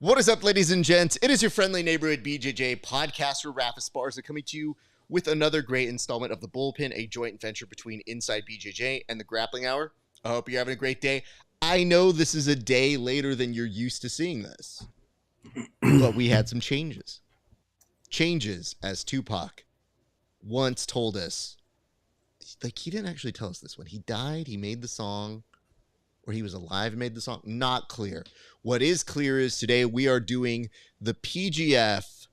What is up, ladies and gents? It is your friendly neighborhood BJJ podcaster, Raf Esparza, coming to you with another great installment of the Bullpen, a joint venture between Inside BJJ and the Grappling Hour. I hope you're having a great day. I know this is a day later than you're used to seeing this, but we had some changes. Changes, as Tupac once told us. Like, he didn't actually tell us this. When he died, he made the song, or he was alive and made the song. Not clear. What is clear is today we are doing the PGF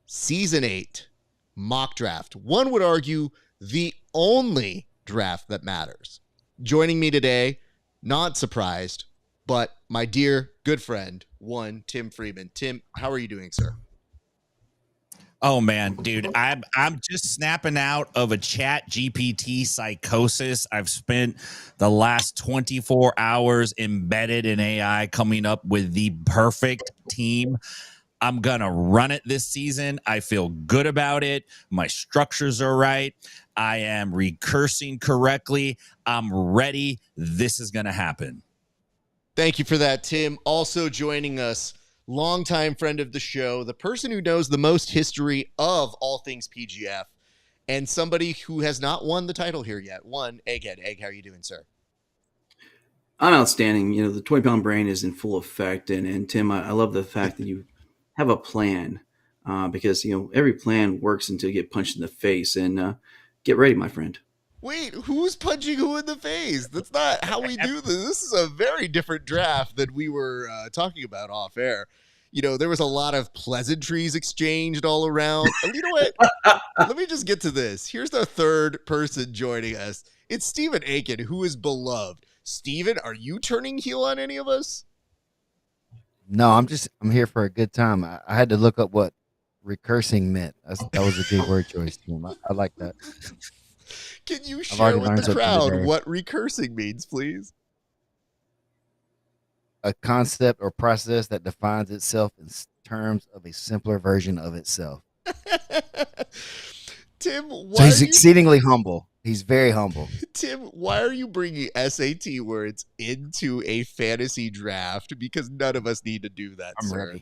Season 8 mock draft. One would argue the only draft that matters. Joining me today, not surprised, but my dear good friend, Tim Freeman. Tim, how are you doing, sir? Oh man, dude, I'm just snapping out of a Chat GPT psychosis. I've spent the last 24 hours embedded in AI, coming up with the perfect team. I'm gonna run it this season. I feel good about it. My structures are right. I am recursing correctly. I'm ready. This is gonna happen. Thank you for that, Tim. Also joining us, longtime friend of the show, the person who knows the most history of all things PGF, and somebody who has not won the title here yet. Egghead. Egg, how are you doing, sir? I'm outstanding. You know, the 20-pound brain is in full effect. And Tim, I love the fact that you have a plan because, you know, every plan works until you get punched in the face. And get ready, my friend. Wait, who's punching who in the face? That's not how we do this. This is a very different draft than we were talking about off air. You know, there was a lot of pleasantries exchanged all around. And you know what? Let me just get to this. Here's the third person joining us. It's Stephen Aiken, who is beloved. Stephen, are you turning heel on any of us? No, I'm here for a good time. I had to look up what recursing meant. That was a good word choice, Tim. I like that. Can you share with the crowd what recursing means, please? A concept or process that defines itself in terms of a simpler version of itself. Tim, so he's exceedingly humble. He's very humble. Tim, why are you bringing SAT words into a fantasy draft? Because none of us need to do that, sir.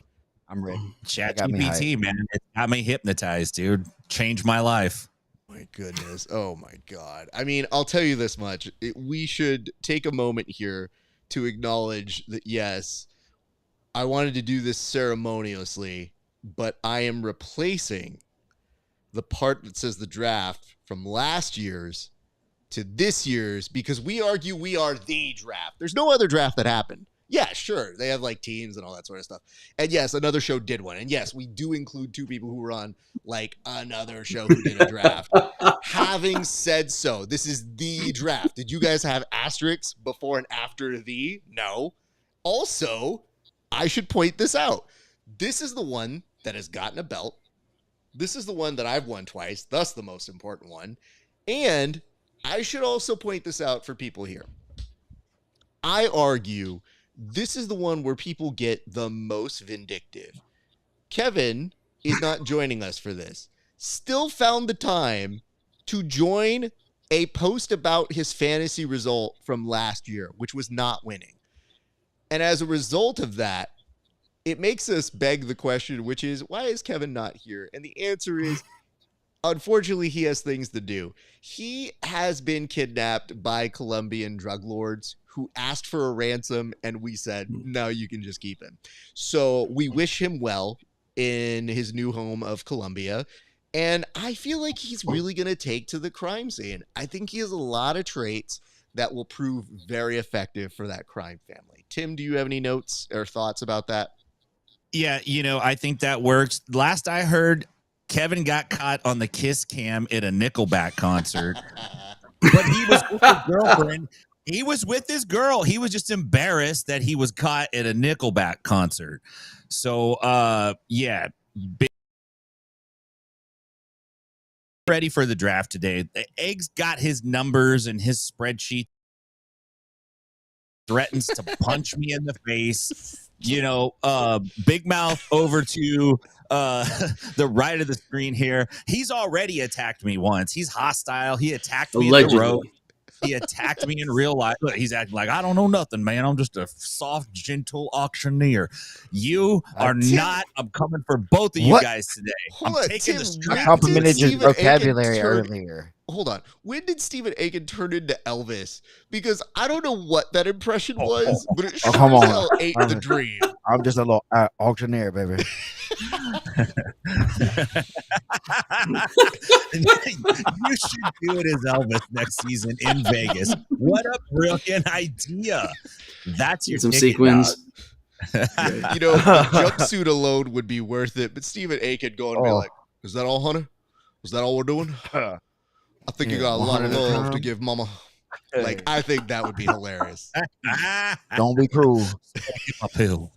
I'm ready. Chat GPT, man. It got me hypnotized, dude. Changed my life. My goodness. Oh, my God. I mean, I'll tell you this much. We should take a moment here to acknowledge that, yes, I wanted to do this ceremoniously, but I am replacing the part that says the draft from last year's to this year's because we argue we are the draft. There's no other draft that happened. Yeah, sure. They have like teams and all that sort of stuff. And yes, another show did one. And yes, we do include two people who were on like another show who did a draft. Having said so, this is the draft. Did you guys have asterisks before and after the? No. Also, I should point this out. This is the one that has gotten a belt. This is the one that I've won twice, thus the most important one. And I should also point this out for people here. I argue this is the one where people get the most vindictive. Kevin is not joining us for this. Still found the time to join a post about his fantasy result from last year, which was not winning. And as a result of that, it makes us beg the question, which is, why is Kevin not here? And the answer is, unfortunately, he has things to do. He has been kidnapped by Colombian drug lords who asked for a ransom, and we said, no, you can just keep him. So we wish him well in his new home of Colombia. And I feel like he's really going to take to the crime scene. I think he has a lot of traits that will prove very effective for that crime family. Tim, do you have any notes or thoughts about that? Yeah, you know, I think that works. Last I heard, Kevin got caught on the kiss cam at a Nickelback concert, but he was with his girlfriend. He was with his girl. He was just embarrassed that he was caught at a Nickelback concert. So, yeah, ready for the draft today. Egg's got his numbers and his spreadsheet. Threatens to punch me in the face. You know, Big Mouth over to the right of the screen here. He's already attacked me once. He's hostile. He attacked me in the road. He attacked me in real life. Look, he's acting like I don't know nothing, man. I'm just a soft, gentle auctioneer. You are Tim- not. I'm coming for both of you What? guys today. Hold I'm on, taking Tim, the I when strap. did complimented your Stephen Aiken vocabulary turn- earlier. Hold on. When did Stephen Aiken turn into Elvis? Because I don't know what that impression was, but it Oh, sure come as on. hell ain't the dream. I'm just a little auctioneer, baby. You should do it as Elvis next season in Vegas. What a brilliant idea! That's your Get some ticket, sequins. You know, the jumpsuit alone would be worth it, but Stephen Aiken going to be Oh. like, "Is that all, honey? Is that all we're doing? I think you Yeah, got a lot of 100 love to times. give mama." Like, I think that would be hilarious. Don't be cruel. My pill.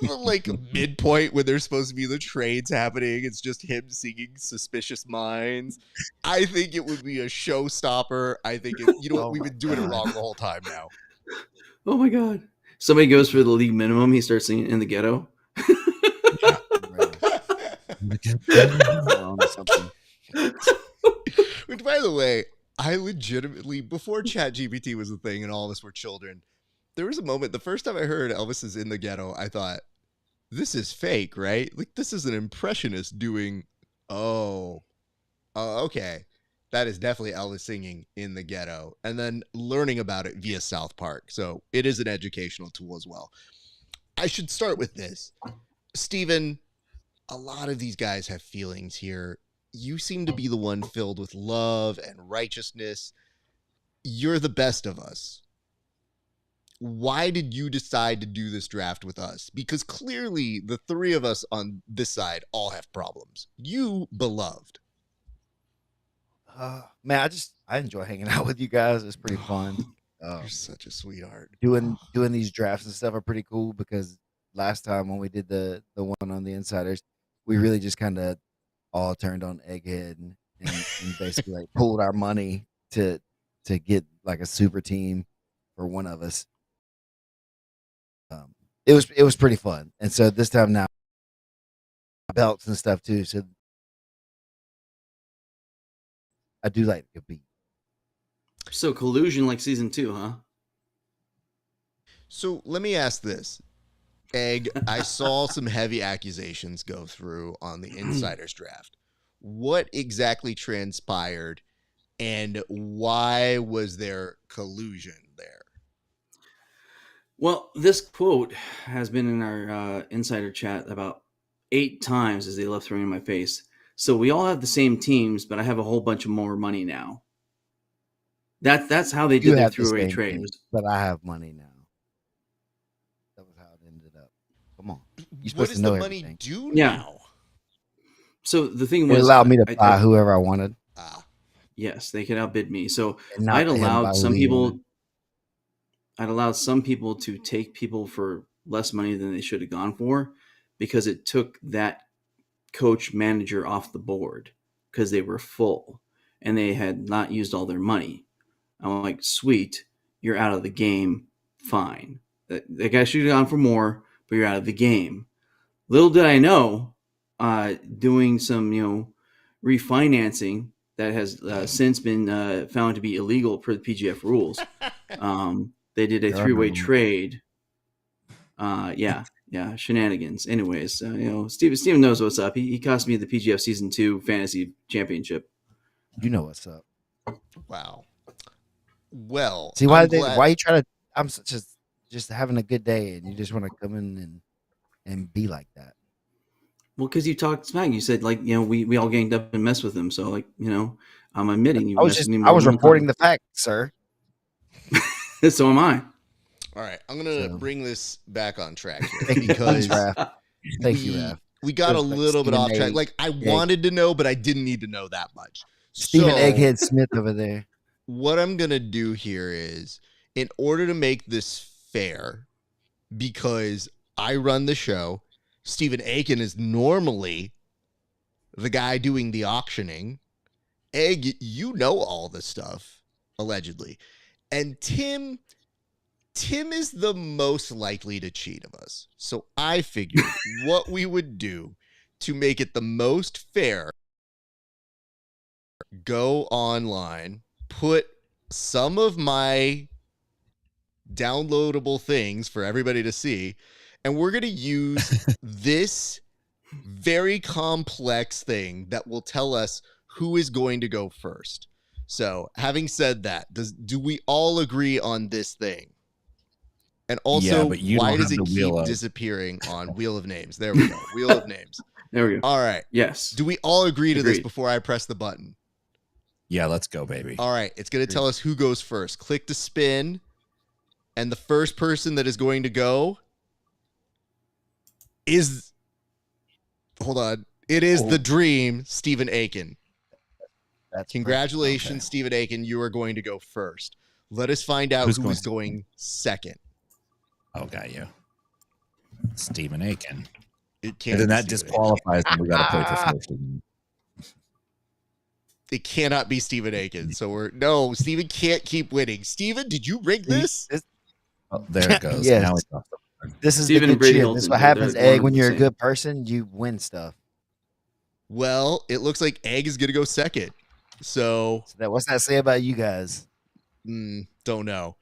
Like midpoint when there's supposed to be the trades happening, it's just him singing "Suspicious Minds." I think it would be a showstopper. I think you know what, Oh we've my been doing it God. wrong the whole time now. Oh my god! Somebody goes for the league minimum. He starts singing "In the Ghetto." Something. Which, by the way, I legitimately, before ChatGPT was a thing and all of us were children, there was a moment, the first time I heard Elvis is in the ghetto, I thought, this is fake, right? Like, this is an impressionist doing, okay. That is definitely Elvis singing in the ghetto. And then learning about it via South Park. So it is an educational tool as well. I should start with this. Steven, a lot of these guys have feelings here. You seem to be the one filled with love and righteousness. You're the best of us. Why did you decide to do this draft with us? Because clearly the three of us on this side all have problems. You beloved. Man, I enjoy hanging out with you guys. It's pretty fun. You're such a sweetheart. Doing these drafts and stuff are pretty cool because last time when we did the one on the insiders, we really just kind of all turned on Egghead and basically like pulled our money to get like a super team for one of us. It was pretty fun, and so this time now belts and stuff too. So I do like the beat. So collusion like season 2, huh? So let me ask this. Egg, I saw some heavy accusations go through on the insiders draft. What exactly transpired and why was there collusion there? Well, this quote has been in our insider chat about 8 times as they love throwing in my face. So we all have the same teams, but I have a whole bunch of more money now. That's how they You did their have the three-way same trade. thing, but I have money now. That was how it ended up. Come on, you're What supposed does to know the money everything. do Yeah. now? So the thing It was, allowed me to buy whoever I wanted, yes, they could outbid me. So and not I'd let him buy allowed who some he people. wanted. I'd allowed some people to take people for less money than they should have gone for, because it took that coach manager off the board because they were full and they had not used all their money. I'm like, sweet, you're out of the game. Fine. That guy should have gone for more, but you're out of the game. Little did I know, doing some, refinancing that has since been found to be illegal per the PGF rules. They did a Yeah, I 3-way remember. trade. Yeah, shenanigans. Anyways, Steven knows what's up. He cost me the PGF Season 2 Fantasy Championship. You know what's up. Wow. Well, See why I'm glad. why you try to? I'm just having a good day, and you just want to come in and be like that. Well, because you talked smack. You said, like, we all ganged up and messed with him. So, like, I'm admitting you messed with me more I was than one reporting time. the fact, sir. So am I. All right, I'm gonna So- bring this back on track here Thanks, because Raph. Thank you, we- Raph. we got a Like little bit Stephen off track. A. Like I wanted to know, but I didn't need to know that much. Stephen So, Egghead Smith over there. what I'm gonna do here is, in order to make this fair, because I run the show, Stephen Aiken is normally the guy doing the auctioning. Egg, you know all this stuff, allegedly. And Tim is the most likely to cheat of us. So I figured what we would do to make it the most fair go online, put some of my downloadable things for everybody to see, and we're going to use this very complex thing that will tell us who is going to go first. So, having said that, do we all agree on this thing? And also, but you why don't does have it the keep wheel of. disappearing on Wheel of Names? There we go. Wheel of Names. There we go. All right. Yes. Do we all agree to this Agreed. before I press the button? Yeah, let's go, baby. All right. It's going to tell us who goes first. Click to spin. And the first person that is going to go is, hold on. It is the dream, Stephen Aiken. Congratulations, okay. Stephen Aiken. You are going to go first. Let us find out who is going second. Oh, got you. Stephen Aiken. It can't And then be that Stephen disqualifies them. We got to play for first. Aiken. It cannot be Stephen Aiken. So Stephen can't keep winning. Stephen, did you rig this? Oh, there it goes. Yes. Now it's off the This is Stephen the and good Brady shit. Hilton, This is what they're happens, one Egg. and When the you're a same. good person, you win stuff. Well, it looks like Egg is going to go second. So, What's that say about you guys? don't know.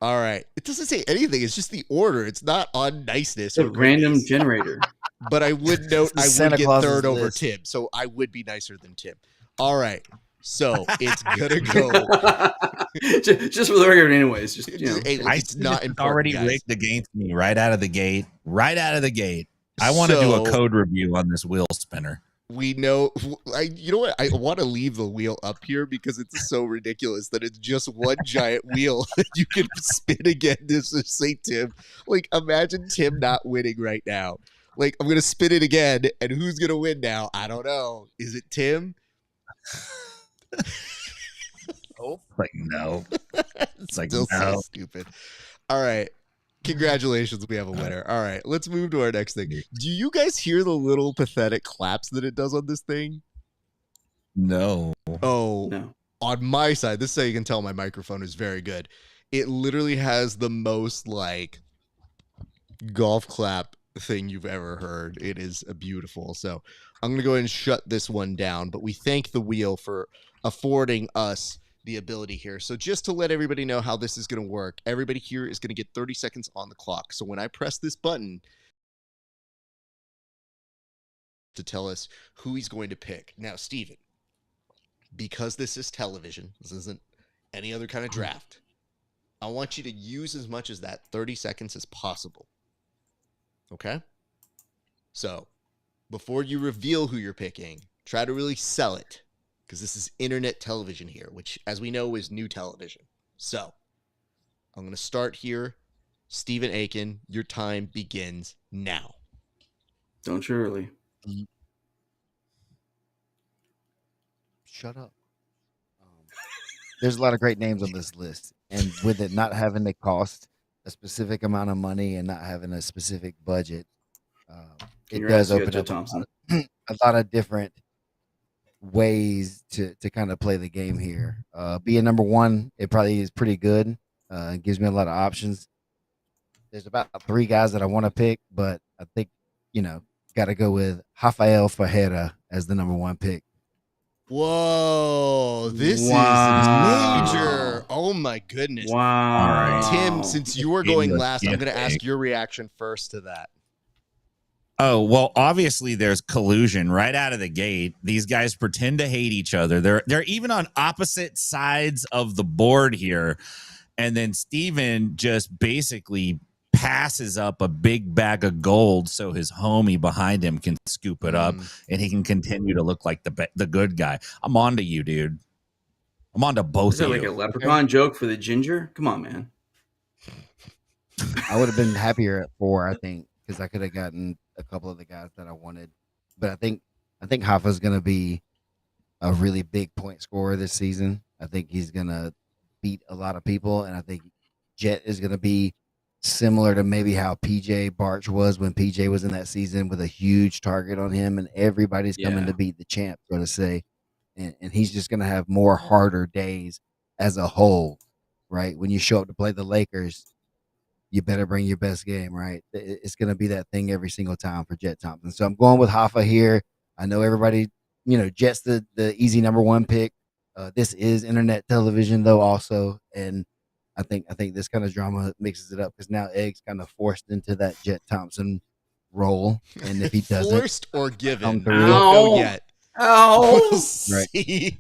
All right. It doesn't say anything. It's just the order. It's not on niceness It's a or random greatness. generator. But I would note I Santa would get Claus's third over list. Tim. So I would be nicer than Tim. All right. So it's going to go. just for the record, anyways. Just Hey, look, I it's see not this is important, already guys. rigged against me right out of the gate. Right out of the gate. I want to do a code review on this wheel spinner. We know, you know what? I want to leave the wheel up here because it's so ridiculous that it's just one giant wheel that you can spin again. This is St. Tim. Like, imagine Tim not winning right now. Like, I'm going to spin it again, and who's going to win now? I don't know. Is it Tim? Like, no. It's like, still no. so stupid. All right. Congratulations, we have a winner. All right, let's move to our next thing. Do you guys hear the little pathetic claps that it does on this thing? No. Oh, No. On my side, this is how you can tell my microphone is very good. It literally has the most like golf clap thing you've ever heard. It is beautiful. So I'm going to go ahead and shut this one down, but we thank the wheel for affording us the ability here. So just to let everybody know how this is going to work, everybody here is going to get 30 seconds on the clock. So when I press this button to tell us who he's going to pick. Now, Steven, because this is television, this isn't any other kind of draft, I want you to use as much as that 30 seconds as possible. Okay? So before you reveal who you're picking, try to really sell it. Because this is internet television here, which, as we know, is new television. So, I'm going to start here. Stephen Aiken, your time begins now. Don't you early. Shut up. There's a lot of great names on this list. And with it not having to cost a specific amount of money and not having a specific budget, it does open up a lot of different ways to kind of play the game here. Being number one, it probably is pretty good. It gives me a lot of options. There's about 3 guys that I want to pick, but I think, got to go with Rafael Ferreira as the number 1 pick. Whoa, this is major. Oh my goodness. Wow. All right. Tim, since you are going last, I'm going to ask your reaction first to that. Oh, well, obviously there's collusion right out of the gate. These guys pretend to hate each other. They're even on opposite sides of the board here. And then Steven just basically passes up a big bag of gold so his homie behind him can scoop it up and he can continue to look like the good guy. I'm on to you, dude. I'm on to both Is that of like you. a leprechaun joke for the ginger? Come on, man. I would have been happier at 4, I think, because I could have gotten a couple of the guys that I wanted. But I think Hoffa's going to be a really big point scorer this season. I think he's going to beat a lot of people, and I think Jet is going to be similar to maybe how PJ Barch was when PJ was in that season, with a huge target on him, and everybody's coming to beat the champ, so to say. And he's just going to have more harder days as a whole, right? When you show up to play the Lakers, you better bring your best game, right? It's going to be that thing every single time for Jet Thompson. So I'm going with Hoffa here. I know everybody, Jets the easy number one pick. This is internet television though also, and I think this kind of drama mixes it up because now Egg's kind of forced into that Jet Thompson role, and if he doesn't Forced or given, we through, don't know yet. We'll Ow! see.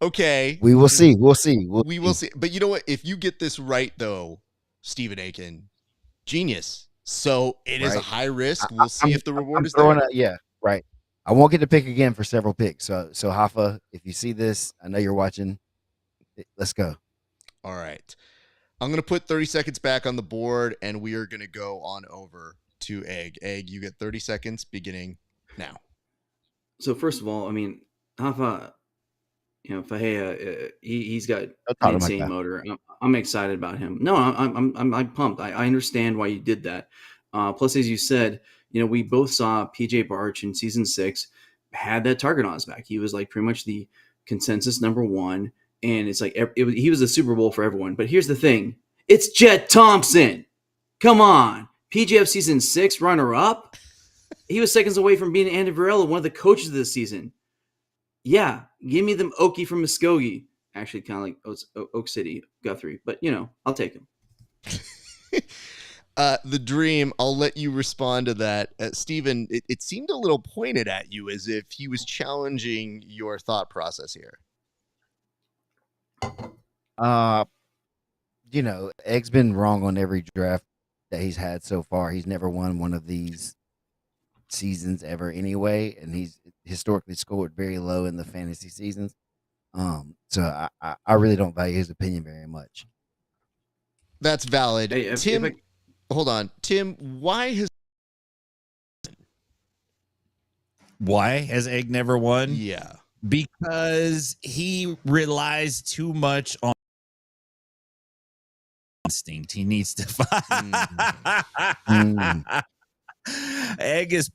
Okay. we will see. We will see. But you know what? If you get this right, though, Stephen Aiken, genius. So it is a Right. high risk. We'll see if the reward is throwing there. yeah, right. I won't get to pick again for several picks. So Hafa, if you see this, I know you're watching. Let's go. All right. I'm going to put 30 seconds back on the board, and we are going to go on over to Egg. Egg, you get 30 seconds beginning now. So first of all, I mean, Hafa, Fahea, he's got Don't an talk to my insane guy. motor. I'm excited about him. No, I'm pumped. I understand why you did that. Plus, as you said, we both saw PJ Barch in season 6 had that target on his back. He was like pretty much the consensus number one, and it's like he was a Super Bowl for everyone. But here's the thing: it's Jet Thompson. Come on, PJF season 6 runner up. He was seconds away from being Andy Varela, one of the coaches of this season. Yeah, give me them Okie from Muskogee. Actually, kind of like Oak City, Guthrie. But, I'll take him. The Dream, I'll let you respond to that. Steven, it seemed a little pointed at you as if he was challenging your thought process here. Egg's been wrong on every draft that he's had so far. He's never won one of these seasons ever anyway, and he's historically scored very low in the fantasy seasons. So I really don't value his opinion very much. That's valid. Hey, Tim, hold on. Tim, why has Egg never won? Yeah. Because he relies too much on instinct. He needs to Egg is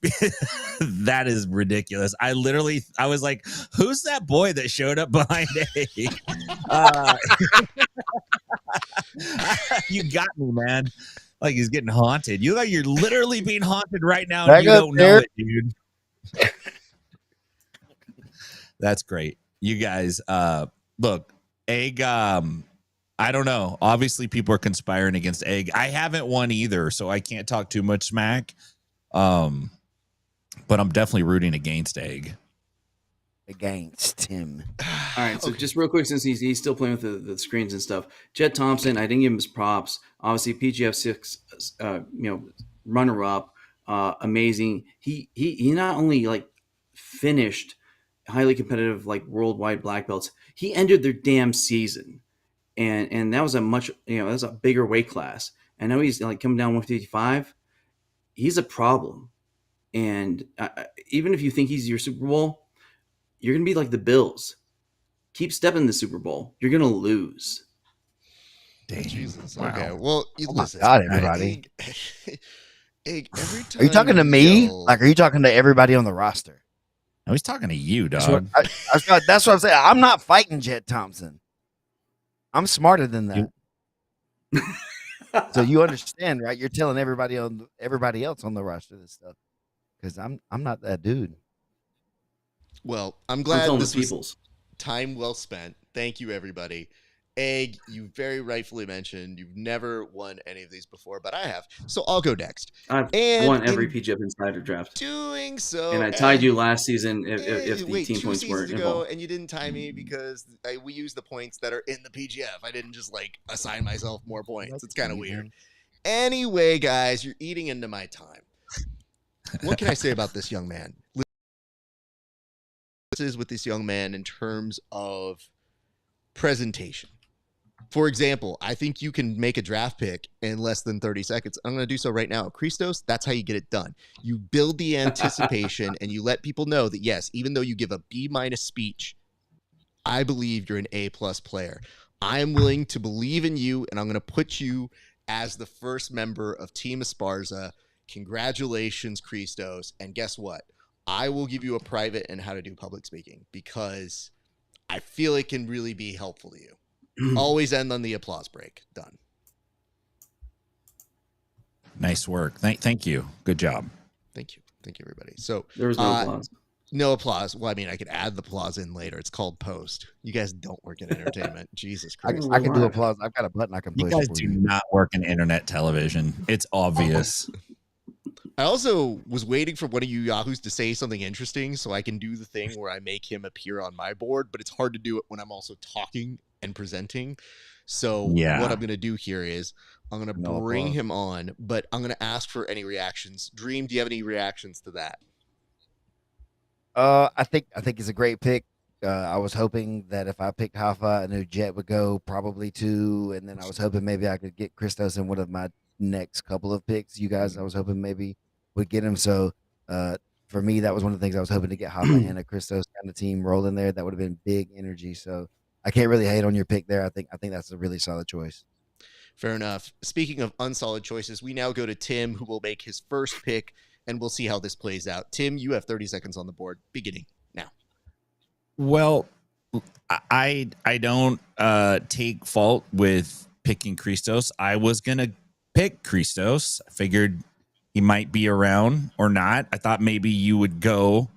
that is ridiculous. I was like, who's that boy that showed up behind Egg? You got me, man. Like he's getting haunted. You like you're literally being haunted right now and you don't know it, dude. That's great. You guys, look, Egg, I don't know. Obviously, people are conspiring against Egg. I haven't won either, so I can't talk too much smack. But I'm definitely rooting against Egg. Against him. All right, so just real quick, since he's still playing with the screens and stuff, Jet Thompson, I didn't give him his props. Obviously, PGF 6, runner up, amazing. He not only like finished highly competitive like worldwide black belts, he ended their damn season, and that was a much that was a bigger weight class. And now he's like coming down 155. He's a problem, and even if you think he's your Super Bowl, you're going to be like the Bills. Keep stepping the Super Bowl. You're going to lose. Dang. Jesus. Wow. Okay. Well, listen. God, everybody. Egg, every time Are you talking to me? yell- Like, are you talking to everybody on the roster? No, he's talking to you, dog. That's what I'm saying. I'm not fighting Jet Thompson. I'm smarter than that. So you understand, right? You're telling everybody else on the roster this stuff because I'm not that dude. Well, I'm glad I'm this was people's. time well spent. Thank you, everybody. Egg, you very rightfully mentioned you've never won any of these before, but I have. So I'll go next. I've And won every in PGF Insider draft. doing so, And I tied you last season if the team 2 points seasons weren't ago, involved. and you didn't tie me because we used the points that are in the PGF. I didn't just like assign myself more points. It's kind of weird. Anyway, guys, you're eating into my time. What can I say about this young man? This is with this young man in terms of presentation. For example, I think you can make a draft pick in less than 30 seconds. I'm going to do so right now. Christos, that's how you get it done. You build the anticipation and you let people know that, yes, even though you give a B- speech, I believe you're an A+ player. I'm willing to believe in you, and I'm going to put you as the first member of Team Esparza. Congratulations, Christos. And guess what? I will give you a private on how to do public speaking because I feel it can really be helpful to you. Always end on the applause break. Done. Nice work. Thank you. Good job. Thank you. Thank you, everybody. So There was no applause. No applause. Well, I mean, I could add the applause in later. It's called post. You guys don't work in entertainment. Jesus Christ. I can do applause. I've got a button I can You push guys for do you. not work in internet television. It's obvious. I also was waiting for one of you yahoos to say something interesting so I can do the thing where I make him appear on my board, but it's hard to do it when I'm also talking and presenting. So Yeah. what I'm going to do here is I'm going to No bring applause. him on, but I'm going to ask for any reactions. Dream, do you have any reactions to that? I think it's a great pick. I was hoping that if I picked Hoffa, I knew Jet would go probably too, and then I was hoping maybe I could get Christos in one of my next couple of picks. You guys, I was hoping maybe would get him. So for me, that was one of the things I was hoping to get Hoffa and a Christos kind of team rolling there. That would have been big energy. So I can't really hate on your pick there. I think that's a really solid choice. Fair enough. Speaking of unsolid choices, we now go to Tim, who will make his first pick, and we'll see how this plays out. Tim, you have 30 seconds on the board, beginning now. Well, I don't take fault with picking Christos. I was gonna pick Christos. I figured he might be around or not. I thought maybe you would go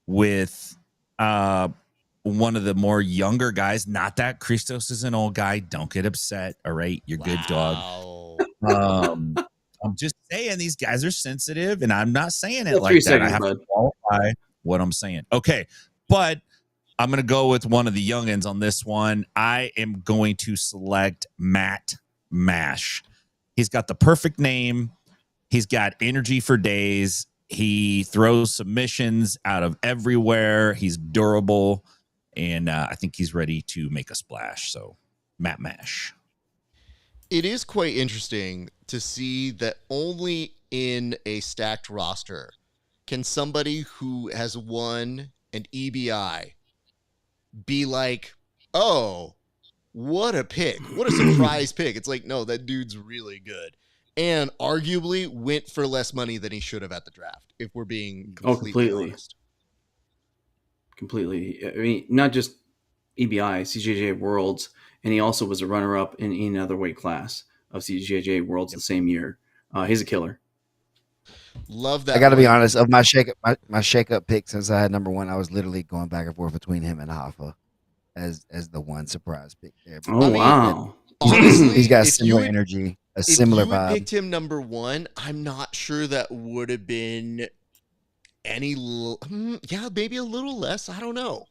with one of the more younger guys. Not that Christos is an old guy. Don't get upset. All right, you're good, dog. I'm just saying these guys are sensitive, and I'm not saying it like 3 that. seconds, I have bud. to qualify what I'm saying. Okay, but I'm going to go with one of the youngins on this one. I am going to select Matt Mash. He's got the perfect name. He's got energy for days. He throws submissions out of everywhere. He's durable, and I think he's ready to make a splash. So, Matt Mash. It is quite interesting to see that only in a stacked roster can somebody who has won an EBI be like, oh, what a pick. What a surprise pick. It's like, no, that dude's really good. And arguably went for less money than he should have at the draft, if we're being completely honest. Completely. I mean, not just EBI, CJJ Worlds, and he also was a runner-up in another weight class of CJJ Worlds the same year. He's a killer. Love that. I got to be honest. Of my shake-up pick, since I had number one, I was literally going back and forth between him and Hoffa as the one surprise pick there. Oh, wow. Honestly, he's got similar energy, a similar vibe. If you picked him number one, I'm not sure that would have been any. Yeah, maybe a little less. I don't know.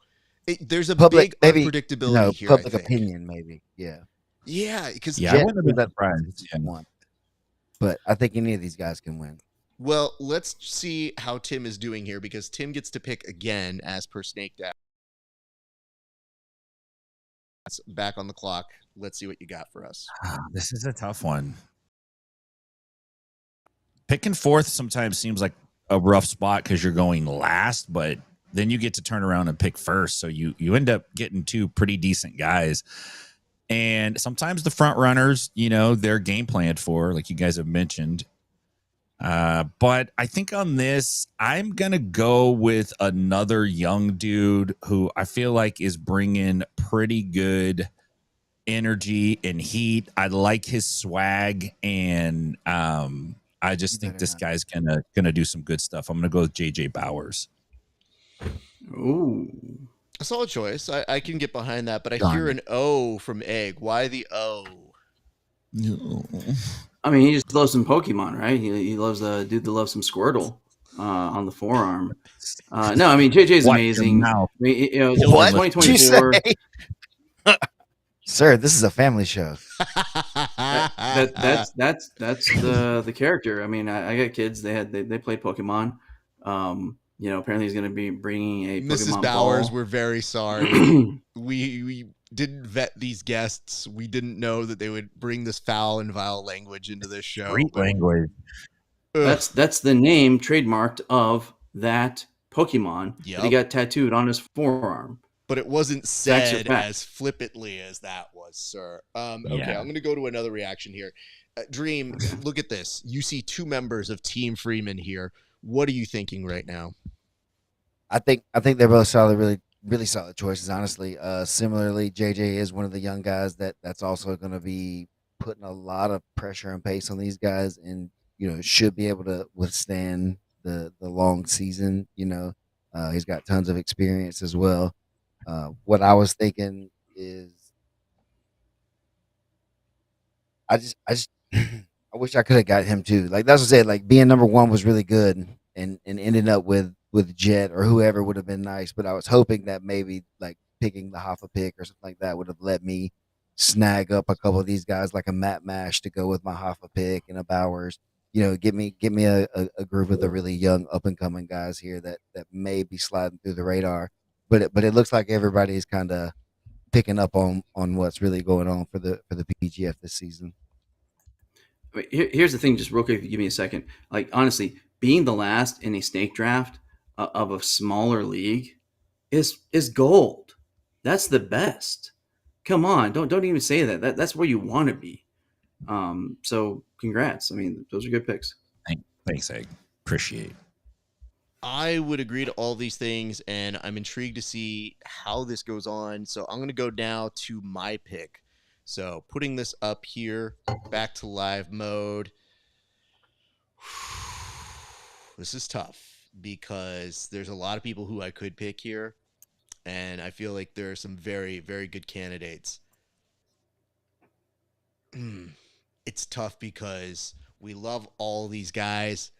There's a big unpredictability here. Public opinion, maybe. Yeah. Yeah, because I wouldn't have been surprised. One, but I think any of these guys can win. Well, let's see how Tim is doing here, because Tim gets to pick again as per Snake Dad. Back on the clock. Let's see what you got for us. This is a tough one. Picking fourth sometimes seems like a rough spot because you're going last, but then you get to turn around and pick first. So you end up getting two pretty decent guys. And sometimes the front runners, they're game planned for, like you guys have mentioned. But I think on this, I'm going to go with another young dude who I feel like is bringing pretty good energy and heat. I like his swag, and I just think this guy's gonna do some good stuff. I'm gonna go with JJ Bowers. Ooh, a solid choice. I can get behind that, but I hear an O from Egg. Why the O? I mean, he just loves some Pokemon, right? He loves the dude that loves some Squirtle on the forearm. No, I mean JJ's amazing. I mean, what? 2024. Sir, this is a family show. That's the character. I mean, I got kids. They played Pokemon. Apparently he's going to be bringing a Mrs. Pokemon Bowers. ball. We're very sorry. we didn't vet these guests. We didn't know that they would bring this foul and vile language into this show. Street language. That's the name trademarked of that Pokemon that he got tattooed on his forearm. But it wasn't said as flippantly as that was, sir. Okay, I'm going to go to another reaction here. Dream, look at this. You see two members of Team Freeman here. What are you thinking right now? I think they're both solid, really, really solid choices, honestly. Similarly, JJ is one of the young guys that's also going to be putting a lot of pressure and pace on these guys, and should be able to withstand the long season. He's got tons of experience as well. What I was thinking is, I just, I wish I could have got him too. Like that's what I said. Like being number one was really good, and ending up with Jet or whoever would have been nice. But I was hoping that maybe like picking the Hoffa pick or something like that would have let me snag up a couple of these guys like a Matt Mash to go with my Hoffa pick and a Bowers. Get me a group of the really young up and coming guys here that may be sliding through the radar. But it looks like everybody's kind of picking up on what's really going on for the PGF this season. Here's the thing, just real quick, if you give me a second. Like honestly, being the last in a snake draft of a smaller league is gold. That's the best. Come on, don't even say that. That's where you want to be. So congrats. I mean, those are good picks. Thanks, Egg. Appreciate. I would agree to all these things, and I'm intrigued to see how this goes on. So I'm going to go now to my pick. So putting this up here, back to live mode. This is tough because there's a lot of people who I could pick here, and I feel like there are some very, very good candidates. It's tough because we love all these guys,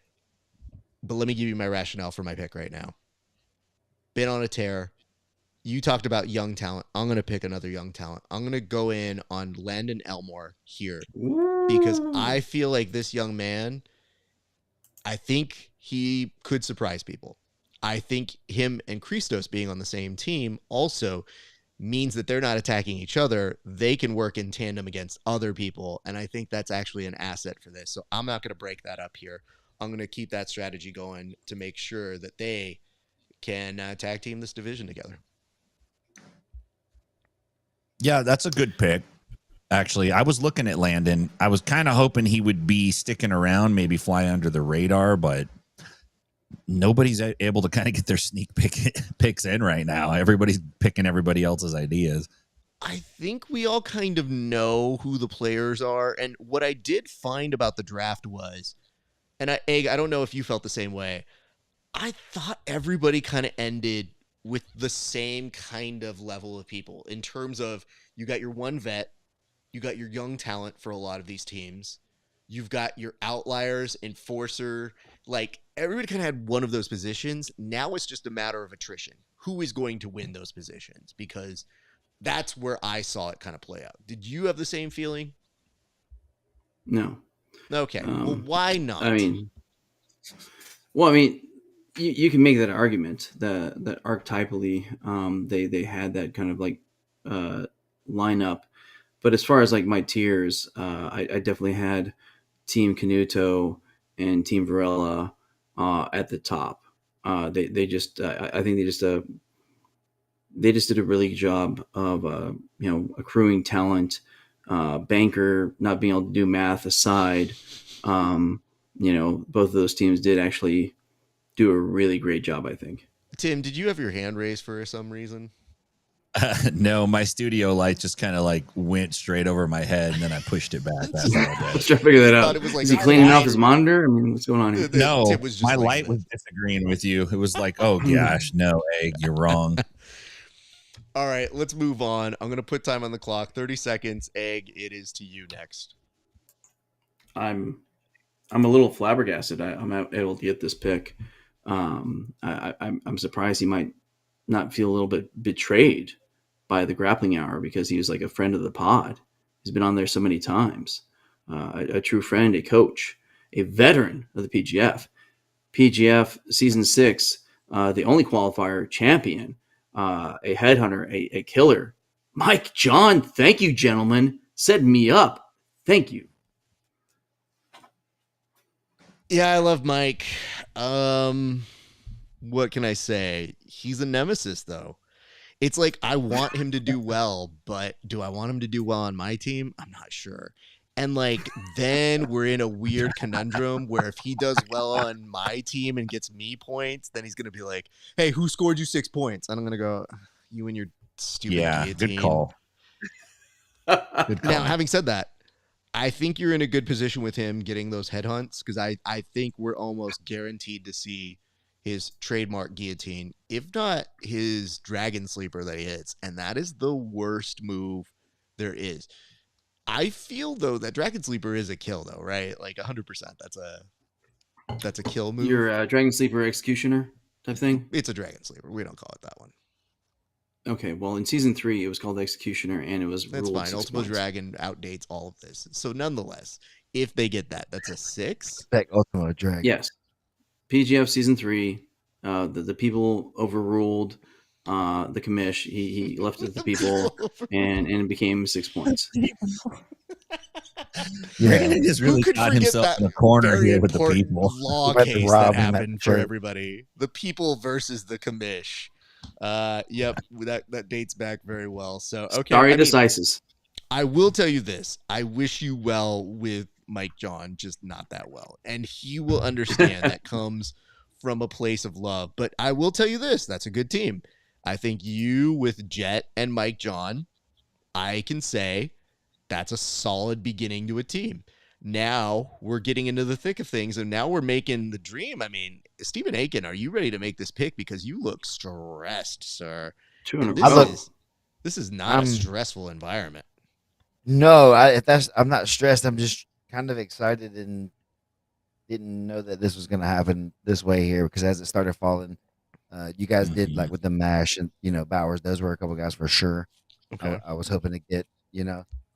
but let me give you my rationale for my pick right now. Been on a tear. You talked about young talent. I'm going to pick another young talent. I'm going to go in on Landon Elmore here because I feel like this young man, I think he could surprise people. I think him and Christos being on the same team also means that they're not attacking each other. They can work in tandem against other people, and I think that's actually an asset for this. So I'm not going to break that up here. I'm going to keep that strategy going to make sure that they can tag team this division together. Yeah, that's a good pick. Actually, I was looking at Landon. I was kind of hoping he would be sticking around, maybe fly under the radar, but nobody's able to kind of get their sneak picks in right now. Everybody's picking everybody else's ideas. I think we all kind of know who the players are. And what I did find about the draft was, and I don't know if you felt the same way, I thought everybody kind of ended with the same kind of level of people in terms of you got your one vet, you got your young talent for a lot of these teams, you've got your outliers, enforcer, like everybody kind of had one of those positions. Now it's just a matter of attrition. Who is going to win those positions? Because that's where I saw it kind of play out. Did you have the same feeling? No. Okay. Well, why not? I mean, you can make that argument that archetypally they had that kind of like lineup, but as far as like my tiers, I definitely had Team Canuto and Team Varela at the top. They just I think they just did a really good job of accruing talent. Banker not being able to do math aside, both of those teams did actually do a really great job, I think. Tim, did you have your hand raised for some reason? No, my studio light just kind of like went straight over my head, and then I pushed it back. That's all I Let's try to figure that out. It was like, is he cleaning off his monitor? I mean, what's going on here? No, Tim was just my like light was disagreeing with you. It was like, oh gosh, no, Egg, you're wrong. All right, let's move on. I'm going to put time on the clock. 30 seconds. Egg, it is to you next. I'm a little flabbergasted. I'm able to get this pick. I'm surprised he might not feel a little bit betrayed by the Grappling Hour because he was like a friend of the pod. He's been on there so many times. A true friend, a coach, a veteran of the PGF. PGF Season 6, the only qualifier champion, a headhunter, a killer. Mike John, thank you, gentlemen. Set me up. Thank you. Yeah, I love Mike. What can I say? He's a nemesis, though. It's like I want him to do well, but do I want him to do well on my team? I'm not sure. And like then we're in a weird conundrum where if he does well on my team and gets me points, then he's gonna be like, "Hey, who scored you 6 points?" And I'm gonna go, "You and your stupid guillotine." Good call. Good call. Now, having said that, I think you're in a good position with him getting those headhunts because I think we're almost guaranteed to see his trademark guillotine, if not his dragon sleeper that he hits. And that is the worst move there is. I feel though that dragon sleeper is a kill though, right? Like 100%. That's a kill move. Your Dragon Sleeper Executioner type thing? It's a dragon sleeper. We don't call it that one. Okay, well, in Season 3, it was called Executioner, and it was That's ruled fine. 6 Ultimo points. Dragon outdates all of this. So nonetheless, if they get that, that's a 6. Respect Ultimo Dragon. Yes. PGF Season 3, the people overruled the commish. He left it to the people, and it became 6 points. Brandon just really Who could got forget himself that in the corner very here with the important people. law Let the case Rob that in that happened for shirt. everybody? The people versus the commish. Yep, that dates back very well. So okay, Sorry, I mean, decisis. I will tell you this. I wish you well with Mike John, just not that well. And he will understand that comes from a place of love. But I will tell you this. That's a good team. I think you with Jet and Mike John, I can say that's a solid beginning to a team. Now we're getting into the thick of things, and now we're making the dream. I mean, Stephen Aiken, are you ready to make this pick? Because you look stressed, sir. And 200. this is not a stressful environment. No, I'm not stressed. I'm just kind of excited and didn't know that this was going to happen this way here because as it started falling, you guys did like with the mash and Bowers. Those were a couple guys for sure. Okay. I was hoping to get.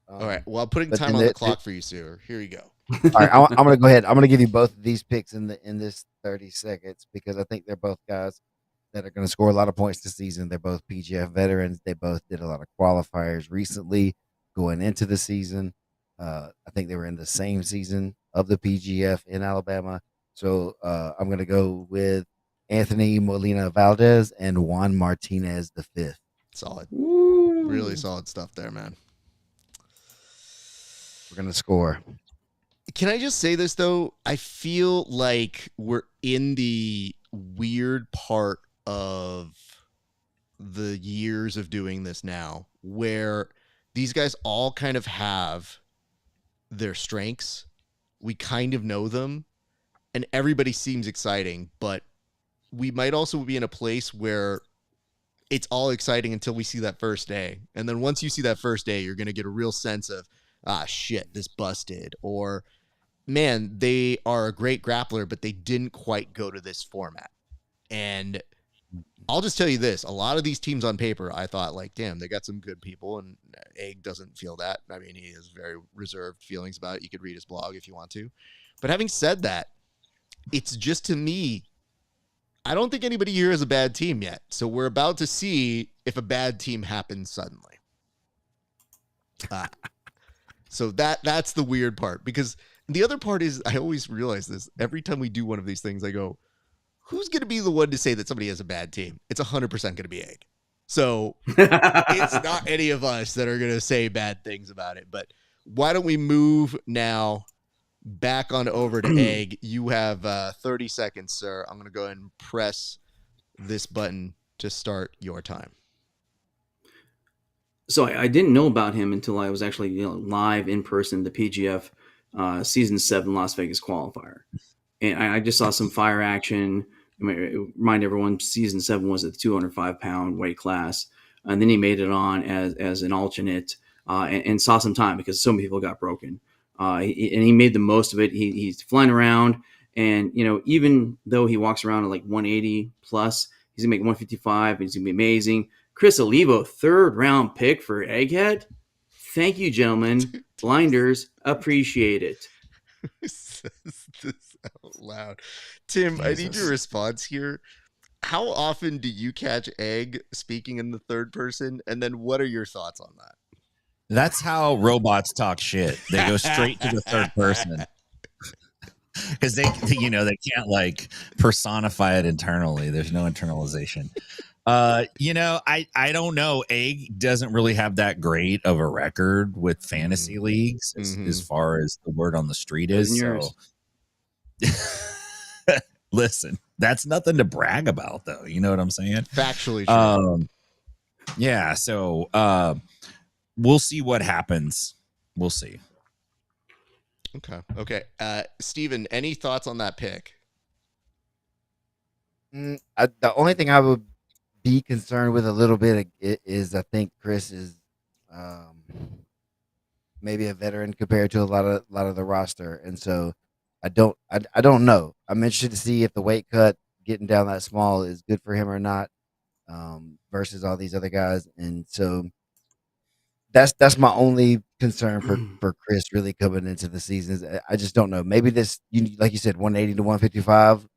All right. Well, I'm putting but time then on the clock for you, sir. Here you go. All right, I'm going to go ahead. I'm going to give you both of these picks in this 30 seconds because I think they're both guys that are going to score a lot of points this season. They're both PGF veterans. They both did a lot of qualifiers recently going into the season. I think they were in the same season of the PGF in Alabama. So I'm going to go with Anthony Molina Valdez and Juan Martinez V. Solid. Ooh. Really solid stuff there, man. We're going to score. Can I just say this, though? I feel like we're in the weird part of the years of doing this now where these guys all kind of have their strengths. We kind of know them, and everybody seems exciting, but we might also be in a place where it's all exciting until we see that first day. And then once you see that first day, you're going to get a real sense of, shit, this busted. Or, man, they are a great grappler, but they didn't quite go to this format. And I'll just tell you this. A lot of these teams on paper, I thought, like, damn, they got some good people, and Egg doesn't feel that. I mean, he has very reserved feelings about it. You could read his blog if you want to. But having said that, it's just, to me, I don't think anybody here is a bad team yet. So we're about to see if a bad team happens suddenly. So that's the weird part, because the other part is I always realize this. Every time we do one of these things, I go, who's going to be the one to say that somebody has a bad team? It's 100% going to be Egg. So it's not any of us that are going to say bad things about it. But why don't we move now back on over to Egg? You have 30 seconds, sir. I'm going to go ahead and press this button to start your time. So I didn't know about him until I was actually live in person the PGF Season 7 Las Vegas qualifier. And I just saw some fire action. Remind everyone, Season 7 was at the 205-pound weight class. And then he made it on as an alternate and saw some time because so many people got broken. And he made the most of it. He's flying around. And, even though he walks around at like 180 plus, he's going to make 155 and he's going to be amazing. Chris Olivo, 3rd round pick for Egghead. Thank you, gentlemen. Blinders, appreciate it. Who says this out loud? Tim, Jesus. I need your response here. How often do you catch Egg speaking in the third person? And then what are your thoughts on that? That's how robots talk shit. They go straight to the third person. Because they can't like personify it internally. There's no internalization. I don't know. Egg doesn't really have that great of a record with fantasy leagues as far as the word on the street is. So, listen, that's nothing to brag about, though. You know what I'm saying? Factually true. Yeah. So we'll see what happens. We'll see. Okay. Steven, any thoughts on that pick? The only thing I would be concerned with a little bit is I think Chris is um, maybe a veteran compared to a lot of the roster, and so I don't know. I'm interested to see if the weight cut getting down that small is good for him or not, versus all these other guys, and so that's my only concern for Chris really coming into the season. I just don't know. Maybe this, like you said, 180 to 155.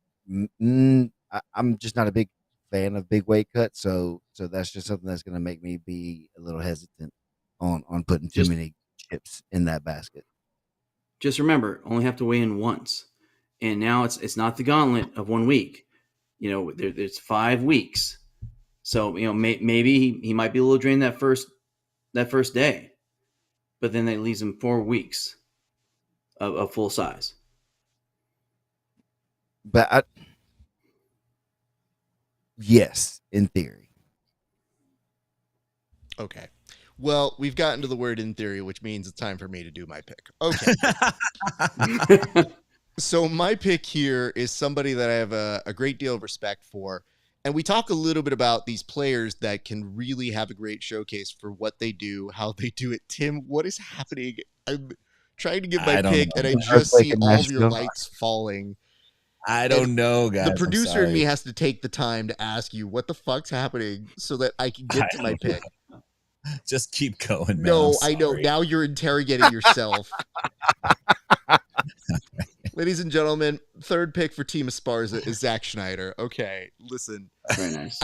I'm just not a big fan of big weight cuts, so that's just something that's going to make me be a little hesitant on putting too many chips in that basket. Just remember, only have to weigh in once, and now it's not the gauntlet of 1 week. There's 5 weeks, so maybe he might be a little drained that first day, but then that leaves him 4 weeks of full size. But yes, in theory. Okay. Well, we've gotten to the word in theory, which means it's time for me to do my pick. Okay. So my pick here is somebody that I have a great deal of respect for. And we talk a little bit about these players that can really have a great showcase for what they do, how they do it. Tim, what is happening? I'm trying to give my pick, and I just see all of your lights falling. I don't know, guys. The producer in me has to take the time to ask you what the fuck's happening so that I can get to my pick. Just keep going, man. No, I know. Now you're interrogating yourself. Ladies and gentlemen, third pick for Team Esparza is Zach Schneider. Okay, listen. Very nice.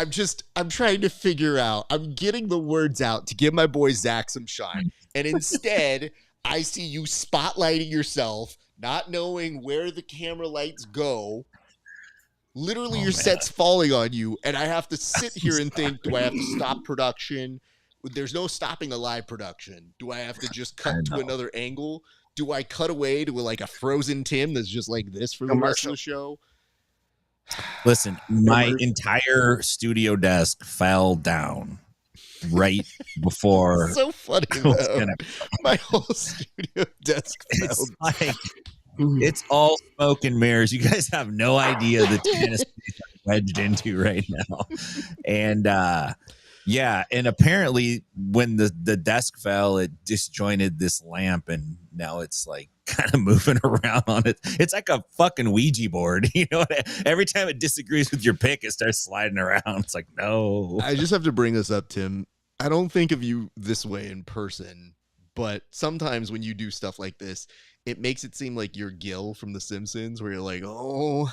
I'm trying to figure out. I'm getting the words out to give my boy Zach some shine. And instead, I see you spotlighting yourself, not knowing where the camera lights go. Literally, your set's falling on you, and I have to sit here and think, do I have to stop production? There's no stopping a live production. Do I have to just cut to another angle? Do I cut away to like a frozen Tim that's just like this for the rest of the show? Listen, my entire studio desk fell down right before. So funny, though. My whole studio desk fell down. It's all smoke and mirrors. You guys have no idea the tennis I'm wedged into right now. And and apparently when the desk fell, it disjointed this lamp, and now it's like kind of moving around on it. It's like a fucking Ouija board. Every time it disagrees with your pick, it starts sliding around. It's like, no. I just have to bring this up, Tim. I don't think of you this way in person, but sometimes when you do stuff like this, it makes it seem like you're Gil from The Simpsons, where you're like, oh,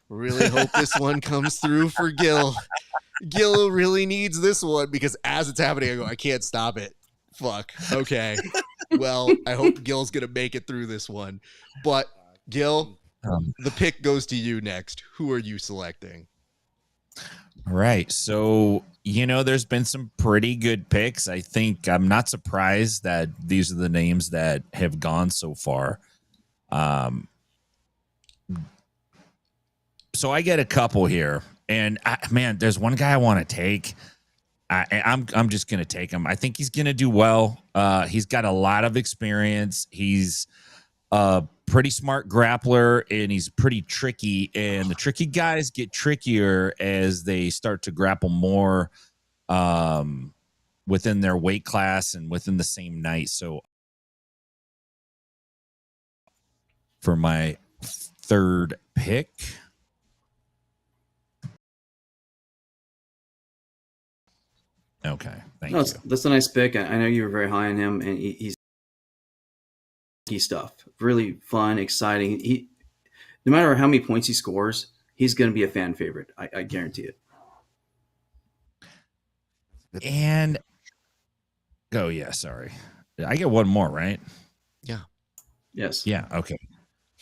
really hope this one comes through for Gil. Gil really needs this one, because as it's happening, I go, I can't stop it. Fuck. Okay. Well, I hope Gil's going to make it through this one. But, Gil, the pick goes to you next. Who are you selecting? All right. So, there's been some pretty good picks. I think I'm not surprised that these are the names that have gone so far. So I get a couple here. And there's one guy I want to take. I'm just going to take him. I think he's going to do well. He's got a lot of experience. He's a pretty smart grappler, and he's pretty tricky. And the tricky guys get trickier as they start to grapple more within their weight class and within the same night. So for my third pick, okay, thank you. That's a nice pick. I know you were very high on him, and he's stuff. Really fun, exciting. No matter how many points he scores, he's going to be a fan favorite. I guarantee it. And sorry. I get one more, right? Yeah. Yes. Yeah. Okay.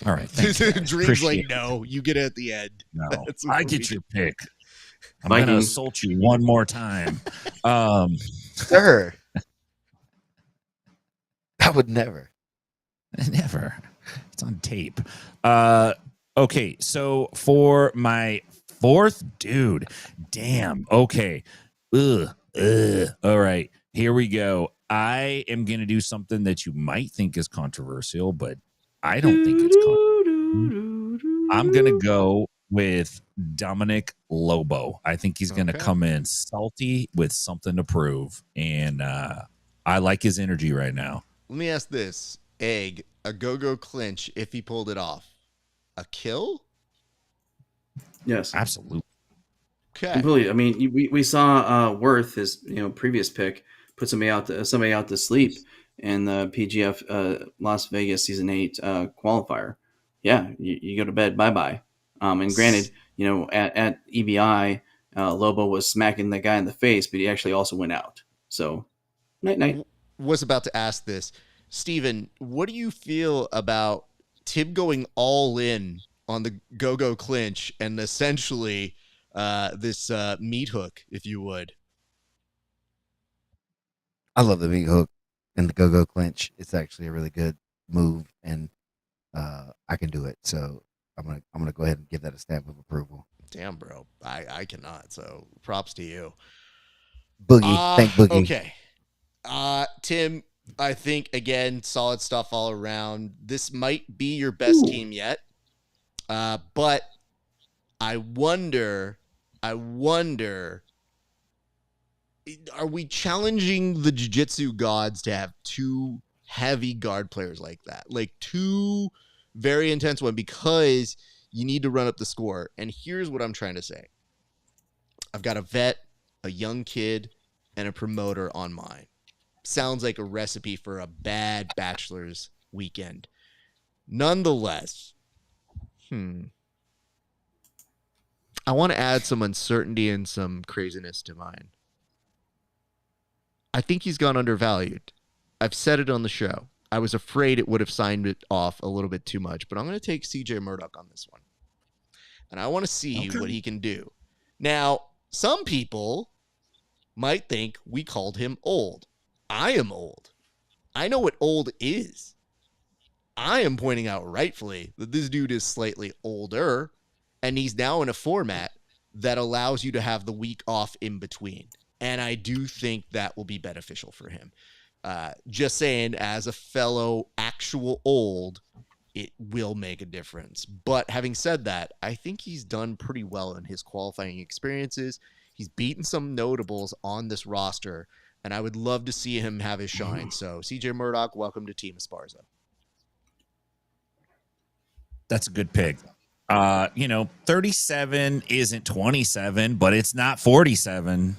All right. Dream's like, no, you get it at the end. No, I get your pick. I'm going to assault you one more time. Sir. I would never. Never. It's on tape. Okay, so for my fourth dude, damn. Okay. All right, here we go. I am going to do something that you might think is controversial, but I don't think it's controversial. I'm going to go with Dominic Lobo. I think he's going to Okay. come in salty with something to prove, and I like his energy right now. Let me ask this. Egg, a go-go clinch if he pulled it off. A kill? Yes. Absolutely. Okay. Completely. I mean, we saw Worth, his previous pick, put somebody out to sleep in the PGF Las Vegas Season 8 qualifier. Yeah, you go to bed. Bye. And granted, at EBI, Lobo was smacking the guy in the face, but he actually also went out. So, night. Was about to ask this. Steven, what do you feel about Tim going all in on the go-go clinch and essentially this meat hook, if you would? I love the meat hook and the go-go clinch. It's actually a really good move, and I can do it. So I'm gonna go ahead and give that a stamp of approval. Damn, bro. I cannot. So props to you. Boogie, thank Boogie. Okay. Tim, I think, again, solid stuff all around. This might be your best team yet. But I wonder, are we challenging the jiu-jitsu gods to have two heavy guard players like that? Like two very intense one, because you need to run up the score. And here's what I'm trying to say. I've got a vet, a young kid, and a promoter on mine. Sounds like a recipe for a bad bachelor's weekend. Nonetheless, I want to add some uncertainty and some craziness to mine. I think he's gone undervalued. I've said it on the show. I was afraid it would have signed it off a little bit too much, but I'm going to take CJ Murdoch on this one. And I want to see what he can do. Now, some people might think we called him old. I am old. I know what old is. I am pointing out rightfully that this dude is slightly older, and he's now in a format that allows you to have the week off in between. And I do think that will be beneficial for him. Just saying, as a fellow actual old, it will make a difference. But having said that, I think he's done pretty well in his qualifying experiences. He's beaten some notables on this roster, and I would love to see him have his shine. So, CJ Murdoch, welcome to Team Esparza. That's a good pick. 37 isn't 27, but it's not 47.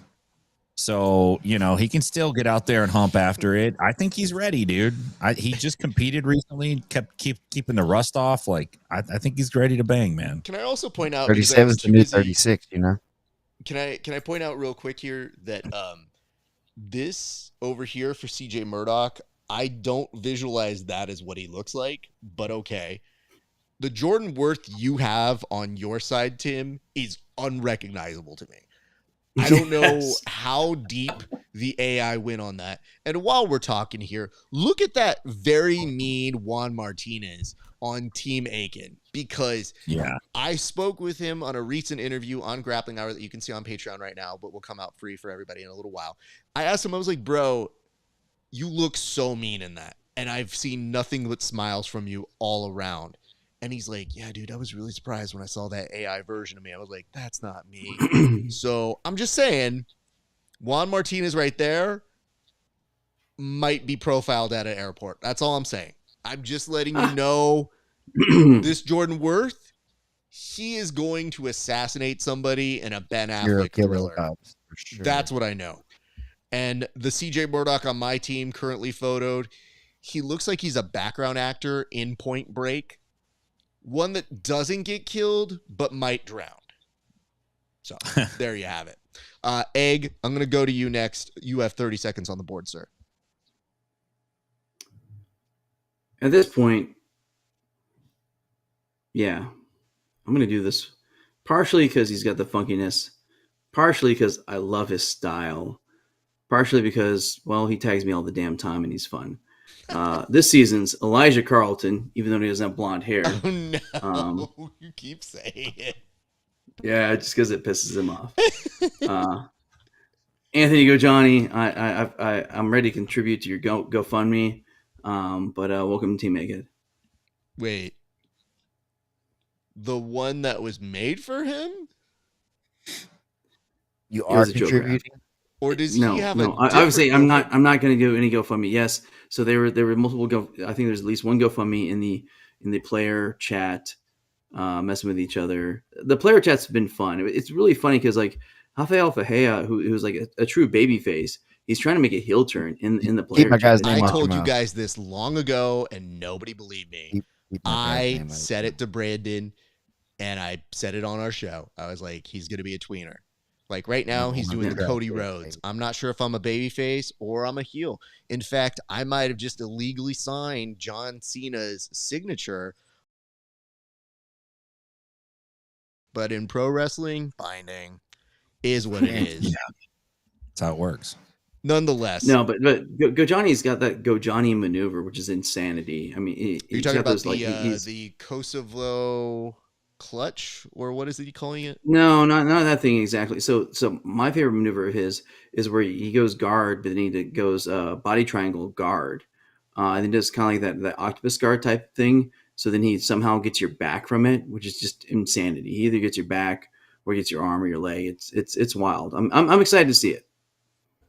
So, he can still get out there and hump after it. I think he's ready, dude. He just competed recently, kept keeping the rust off. Like, I think he's ready to bang, man. Can I also point out 37 is the new 36, Can I point out real quick here that this over here for CJ Murdoch, I don't visualize that as what he looks like, but okay. The Jordan Worth you have on your side, Tim, is unrecognizable to me. I don't know how deep the AI went on that. And while we're talking here, look at that very mean Juan Martinez on Team Aiken, because I spoke with him on a recent interview on Grappling Hour that you can see on Patreon right now, but will come out free for everybody in a little while. I asked him, I was like, bro, you look so mean in that, and I've seen nothing but smiles from you all around. And he's like, yeah, dude, I was really surprised when I saw that AI version of me. I was like, that's not me. So I'm just saying, Juan Martinez right there might be profiled at an airport. That's all I'm saying. I'm just letting you know this Jordan Worth, he is going to assassinate somebody in a Ben Affleck thriller. Sure. That's what I know. And the CJ Murdoch on my team, currently photoed, he looks like he's a background actor in Point Break. One that doesn't get killed, but might drown. So there you have it. Egg, I'm going to go to you next. You have 30 seconds on the board, sir. At this point, yeah, I'm going to do this partially because he's got the funkiness, partially because I love his style, partially because, well, he tags me all the damn time and he's fun. This season's Elijah Carlton, even though he doesn't have blonde hair. Oh, no. You keep saying it. Yeah, just because it pisses him off. Anthony Gojani, I'm ready to contribute to your GoFundMe, but welcome to Team Egghead. Wait. The one that was made for him? You It are was a joke, Raf. contributing. Or does he No, have no. a I would say different I'm not going to do any GoFundMe. Yes, so there were multiple I think there's at least one GoFundMe in the player chat, messing with each other. The player chat's been fun. It's really funny because like Rafael Fajea, who's like a true baby face, he's trying to make a heel turn in the player Keep my chat. guy's It's name I off wild. your told you mouth. guys this long ago and nobody believed me. Keep my guy's I name out of said your it to Brandon and I said it on our show. I was like, he's going to be a tweener. Like right now, Number he's one doing the draft Cody pick, Rhodes. baby. I'm not sure if I'm a babyface or I'm a heel. In fact, I might have just illegally signed John Cena's signature. But in pro wrestling, binding is what it is. Yeah. That's how it works. Nonetheless, No, but Go Johnny's got that Go Johnny maneuver, which is insanity. I mean, you're he's talking got about those like he's the Kosovo clutch, or what is he calling it? no, not that thing exactly. So my favorite maneuver of his is where he goes guard, but then he goes body triangle guard, and then does kind of like that octopus guard type thing. So then he somehow gets your back from it, which is just insanity. He either gets your back or gets your arm or your leg. It's wild. I'm excited to see it.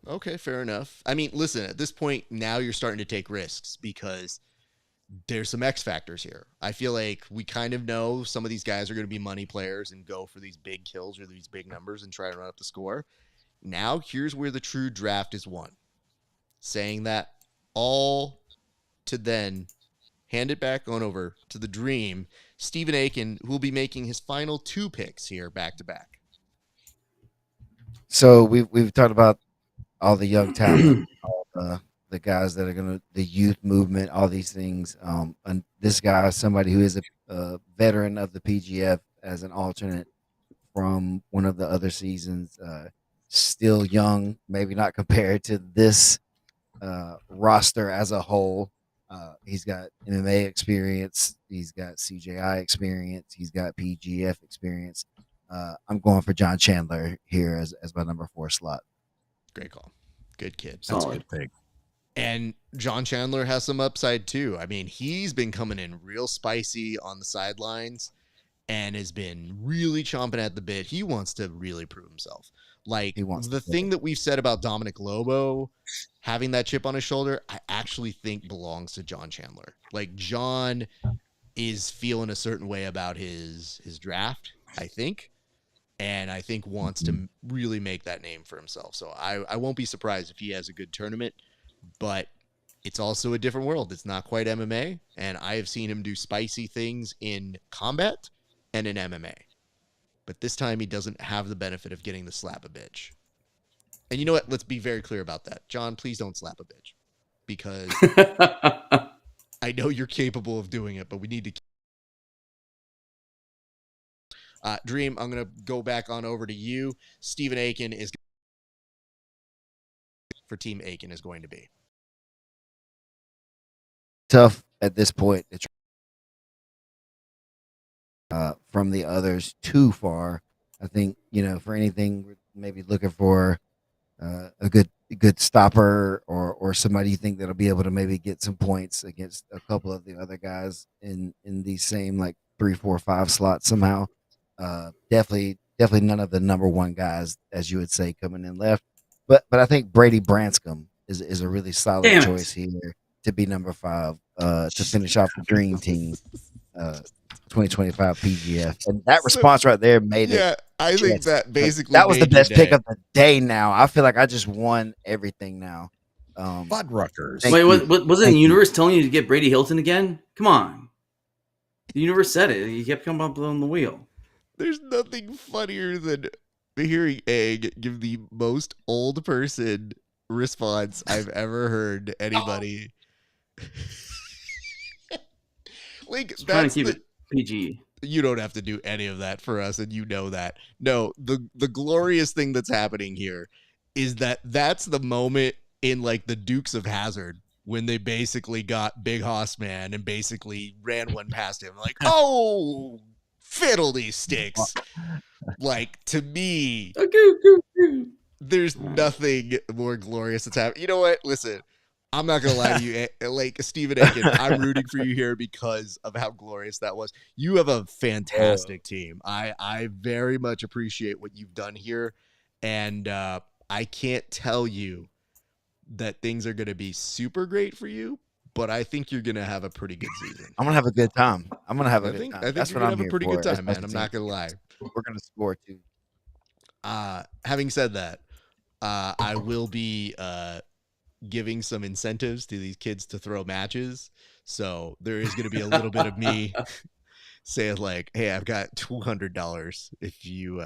Okay, fair enough. I mean, listen, at this point, now you're starting to take risks because there's some X factors here. I feel like we kind of know some of these guys are going to be money players and go for these big kills or these big numbers and try to run up the score. Now, here's where the true draft is won. Saying that all to then hand it back on over to the Dream, Stephen Aiken, who will be making his final 2 picks here back to back. So we've talked about all the young talent, all the guys that are the youth movement, all these things. And this guy is somebody who is a veteran of the PGF as an alternate from one of the other seasons. Still young, maybe not compared to this roster as a whole. He's got MMA experience. He's got CJI experience. He's got PGF experience. I'm going for John Chandler here as my number 4 slot. Great call. Good kid. That's Solid. a good pick. And John Chandler has some upside too. I mean, he's been coming in real spicy on the sidelines and has been really chomping at the bit. He wants to really prove himself. Like the thing that we've said about Dominic Lobo having that chip on his shoulder, I actually think belongs to John Chandler. Like John is feeling a certain way about his draft, I think. And I think wants to really make that name for himself. So I won't be surprised if he has a good tournament, but it's also a different world. It's not quite MMA. And I have seen him do spicy things in combat and in MMA. But this time he doesn't have the benefit of getting the slap a bitch. And you know what? Let's be very clear about that. John, please don't slap a bitch. Because I know you're capable of doing it, but we need to Dream, I'm going to go back on over to you. Stephen Aiken is for Team Aiken is going to be Tough at this point. From the others too far. I think, for anything, we're maybe looking for a good stopper or somebody you think that'll be able to maybe get some points against a couple of the other guys in these same like 3, 4, 5 slots somehow. Definitely none of the number 1 guys, as you would say, coming in left. But I think Brady Branscombe is a really solid choice here to be number 5 to finish off the Dream Team 2025 PGF. And that response right there made it. Yeah, I think that basically that was the made your best pick day. of the day now. I feel like I just won everything now. Fuddruckers. Wait, wasn't the universe telling you to get Brady Hilton again? Come on. The universe said it. He kept coming up on the wheel. There's nothing funnier than hearing Egg give the most old person response I've ever heard anybody. Like Just trying to keep it PG. You don't have to do any of that for us, and you know that. No, the glorious thing that's happening here is that that's the moment in like the Dukes of Hazzard when they basically got Big Hoss Man and basically ran one past him. Like, oh, fiddly sticks. Like, to me, there's nothing more glorious that's happening. You know what? Listen, I'm not gonna lie to you, like Stephen Aiken. I'm rooting for you here because of how glorious that was. You have a fantastic team. I very much appreciate what you've done here, and I can't tell you that things are gonna be super great for you, but I think you're gonna have a pretty good season. I'm gonna have a good time. I'm gonna have a I good think time. I think That's you're what gonna I'm have a here pretty for. good as time, much man. I'm as not gonna lie. we're gonna score too. Having said that, I will be giving some incentives to these kids to throw matches. So there is going to be a little bit of me saying like, "Hey, I've got $200 if you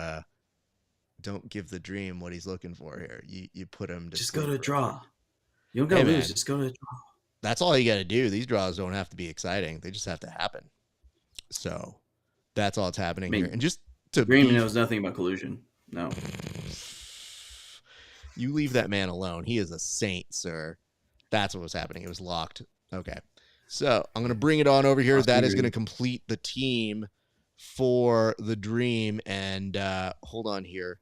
don't give the dream what he's looking for here. You put him to Just sleep." go to draw. You don't Hey, gotta lose. man, Just go to draw. that's all you got to do. These draws don't have to be exciting; they just have to happen. So that's all that's happening here. And just to Dream be, knows nothing about collusion. No. you leave that man alone. He is a saint, sir. That's what was happening. It was locked. Okay. So I'm going to bring it on over here. That is going to complete the team for the dream. And hold on here.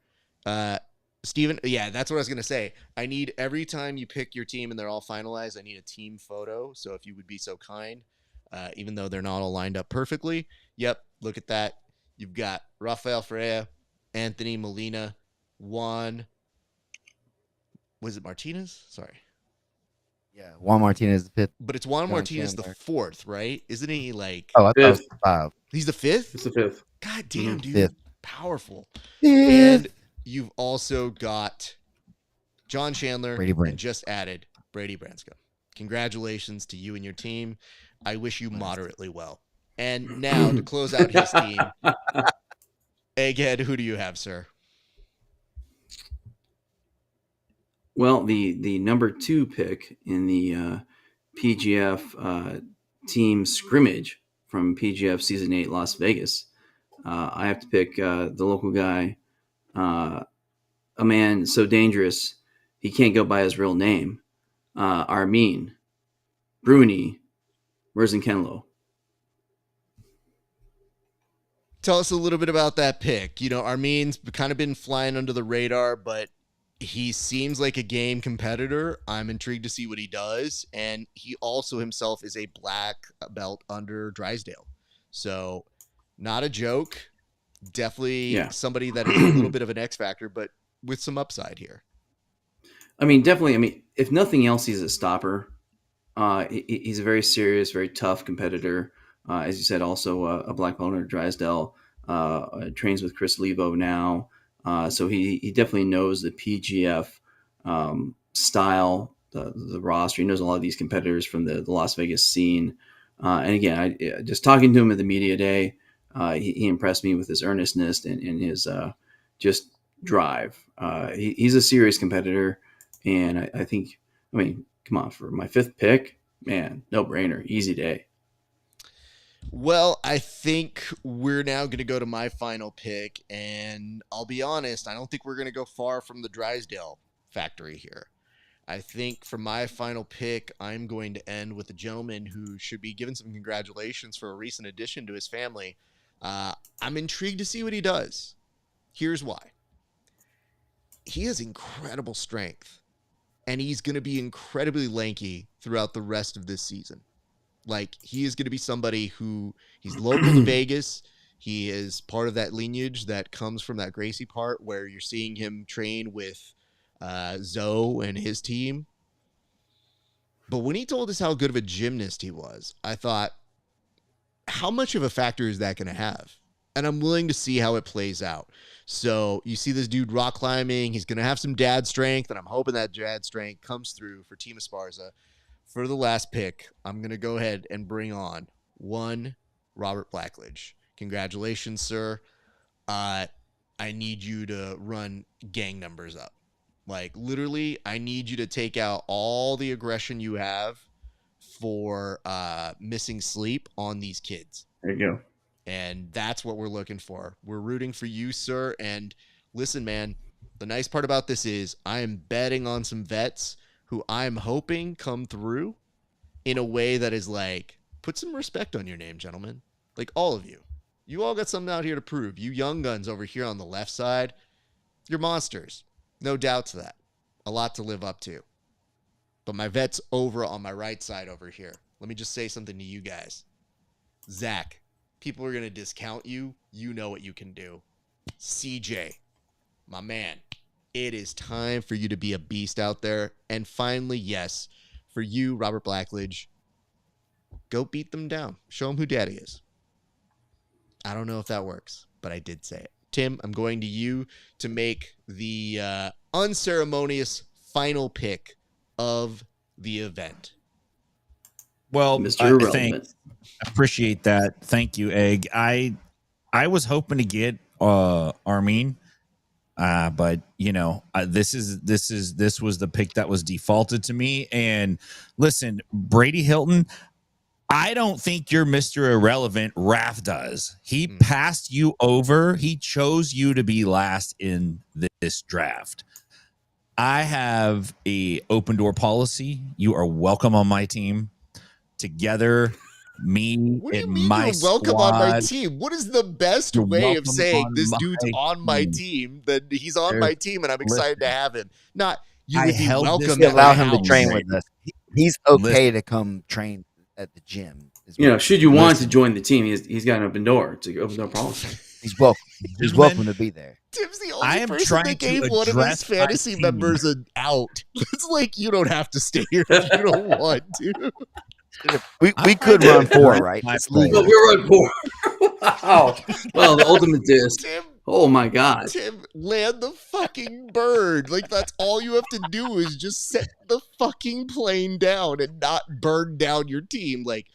Steven, yeah, that's what I was going to say. I need every time you pick your team and they're all finalized, I need a team photo. So if you would be so kind, even though they're not all lined up perfectly. Yep, look at that. You've got Rafael Freya, Anthony Molina, Juan. Was it Martinez? Sorry. Yeah, Juan Martinez the fifth. But it's Juan John Martinez Chandler. the fourth, right? Isn't he like? Oh, I thought it was Fifth. 5. He's the fifth. It's the fifth. God damn, dude, Fifth. powerful. Fifth. And you've also got John Chandler Brady Brand. and just added Brady Branscombe. Congratulations to you and your team. I wish you moderately well. And now to close out his team, Egghead, who do you have, sir? Well, the number 2 pick in the PGF team scrimmage from PGF Season 8 Las Vegas, I have to pick the local guy, a man so dangerous he can't go by his real name, Armin Bruni Merzenkenlo. Tell us a little bit about that pick. You know, Armin's kind of been flying under the radar, but he seems like a game competitor. I'm intrigued to see what he does. And he also himself is a black belt under Drysdale. So not a joke. Definitely somebody that is a little bit of an X factor, but with some upside here. I mean, definitely. I mean, if nothing else, he's a stopper. He's a very serious, very tough competitor. As you said, also a black belt under Drysdale. Trains with Chris Levo now. So he definitely knows the PGF style, the roster. He knows a lot of these competitors from the Las Vegas scene. And again, I just talking to him at the media day, he impressed me with his earnestness and his just drive. He's a serious competitor. And I think, I mean, come on, for my 5th pick, man, no brainer, easy day. Well, I think we're now going to go to my final pick, and I'll be honest, I don't think we're going to go far from the Drysdale factory here. I think for my final pick, I'm going to end with a gentleman who should be given some congratulations for a recent addition to his family. I'm intrigued to see what he does. Here's why. He has incredible strength, and he's going to be incredibly lanky throughout the rest of this season. Like, he is going to be somebody who he's local to Vegas. He is part of that lineage that comes from that Gracie part where you're seeing him train with Zoe and his team. But when he told us how good of a gymnast he was, I thought, how much of a factor is that going to have? And I'm willing to see how it plays out. So you see this dude rock climbing. He's going to have some dad strength, and I'm hoping that dad strength comes through for Team Esparza. For the last pick, I'm going to go ahead and bring on one Robert Blackledge. Congratulations, sir. I need you to run gang numbers up. Like, literally, I need you to take out all the aggression you have for missing sleep on these kids. There you go. And that's what we're looking for. We're rooting for you, sir. And listen, man, the nice part about this is I am betting on some vets who I'm hoping come through in a way that is like, put some respect on your name, gentlemen. Like, all of you. You all got something out here to prove. You young guns over here on the left side, you're monsters. No doubt to that. A lot to live up to. But my vet's over on my right side over here. Let me just say something to you guys. Zach, people are going to discount you. You know what you can do. CJ, my man, it is time for you to be a beast out there. And finally, yes, for you, Robert Blackledge, go beat them down. Show them who daddy is. I don't know if that works, but I did say it. Tim, I'm going to you to make the unceremonious final pick of the event. Well, Mr. Irrelevant. I appreciate that. Thank you, Egg. I was hoping to get Armin, but you know, this was the pick that was defaulted to me. And listen, Brady Hilton, I don't think you're Mr. Irrelevant. Raf does. He passed you over. He chose you to be last in this draft. I have a open door policy. You are welcome on my team. Together, me what do you and mean my you're welcome on my squad. team? What is the best You're way of welcome saying on this my dude's on my team? That he's on my team and I'm excited to have him. Not you I would be held welcome. this We at allow my him to house. train with us. He's okay to come train at the gym. You know, should you want to join the team, he's got an open door policy. He's welcome. He's Gentlemen, welcome to be there. Tim's the I only am person trying that to gave one of his address my fantasy team. members an out. It's like you don't have to stay here if you don't want to. We could run four, right? It's legal. But we're on board. Wow. Well, the ultimate disc. Tim, Oh my God. Tim, land the fucking bird. Like that's all you have to do is just set the fucking plane down and not burn down your team. Like,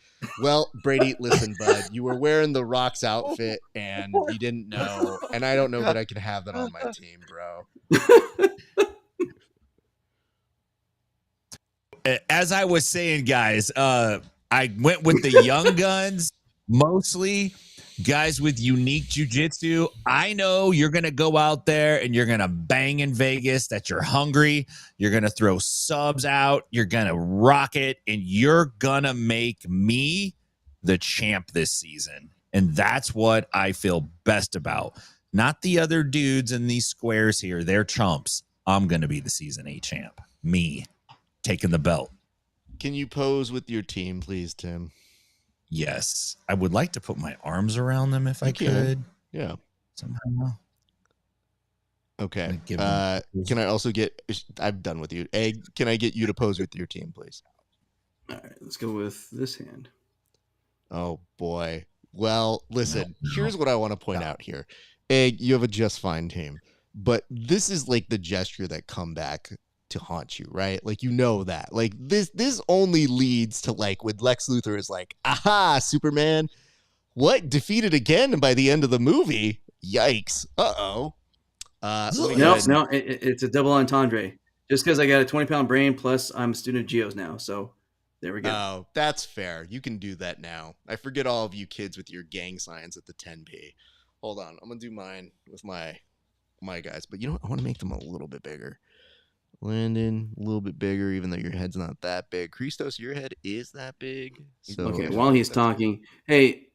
well, Brady, listen, bud, you were wearing the Rocks outfit and you didn't know, and I don't know that I can have that on my team, bro. As I was saying, guys, I went with the young guns, mostly guys with unique jujitsu. I know you're going to go out there and you're going to bang in Vegas, that you're hungry. You're going to throw subs out. You're going to rock it, and you're going to make me the champ this season. And that's what I feel best about. Not the other dudes in these squares here. They're chumps. I'm going to be the season 8 champ. Me. Taking the belt. Can you pose with your team, please, Tim? Yes. I would like to put my arms around them if I could. Yeah. Somehow. Okay. Can I also get... I'm done with you. Egg, can I get you to pose with your team, please? All right, let's go with this hand. Oh, boy. Well, listen, here's what I want to point out here. Egg, you have a just fine team. But this is like the gesture that come back to haunt you, right? Like, you know that. Like, this only leads to, like, when Lex Luthor is like, aha, Superman, what? Defeated again by the end of the movie? Yikes. Uh-oh. No, it's a double entendre. Just because I got a 20-pound brain, plus I'm a student of Geos now, so there we go. Oh, that's fair. You can do that now. I forget all of you kids with your gang signs at the 10p. Hold on. I'm going to do mine with my guys. But you know what? I want to make them a little bit bigger. Landon, a little bit bigger, even though your head's not that big. Christos, your head is that big. So Okay, while he's talking, hey,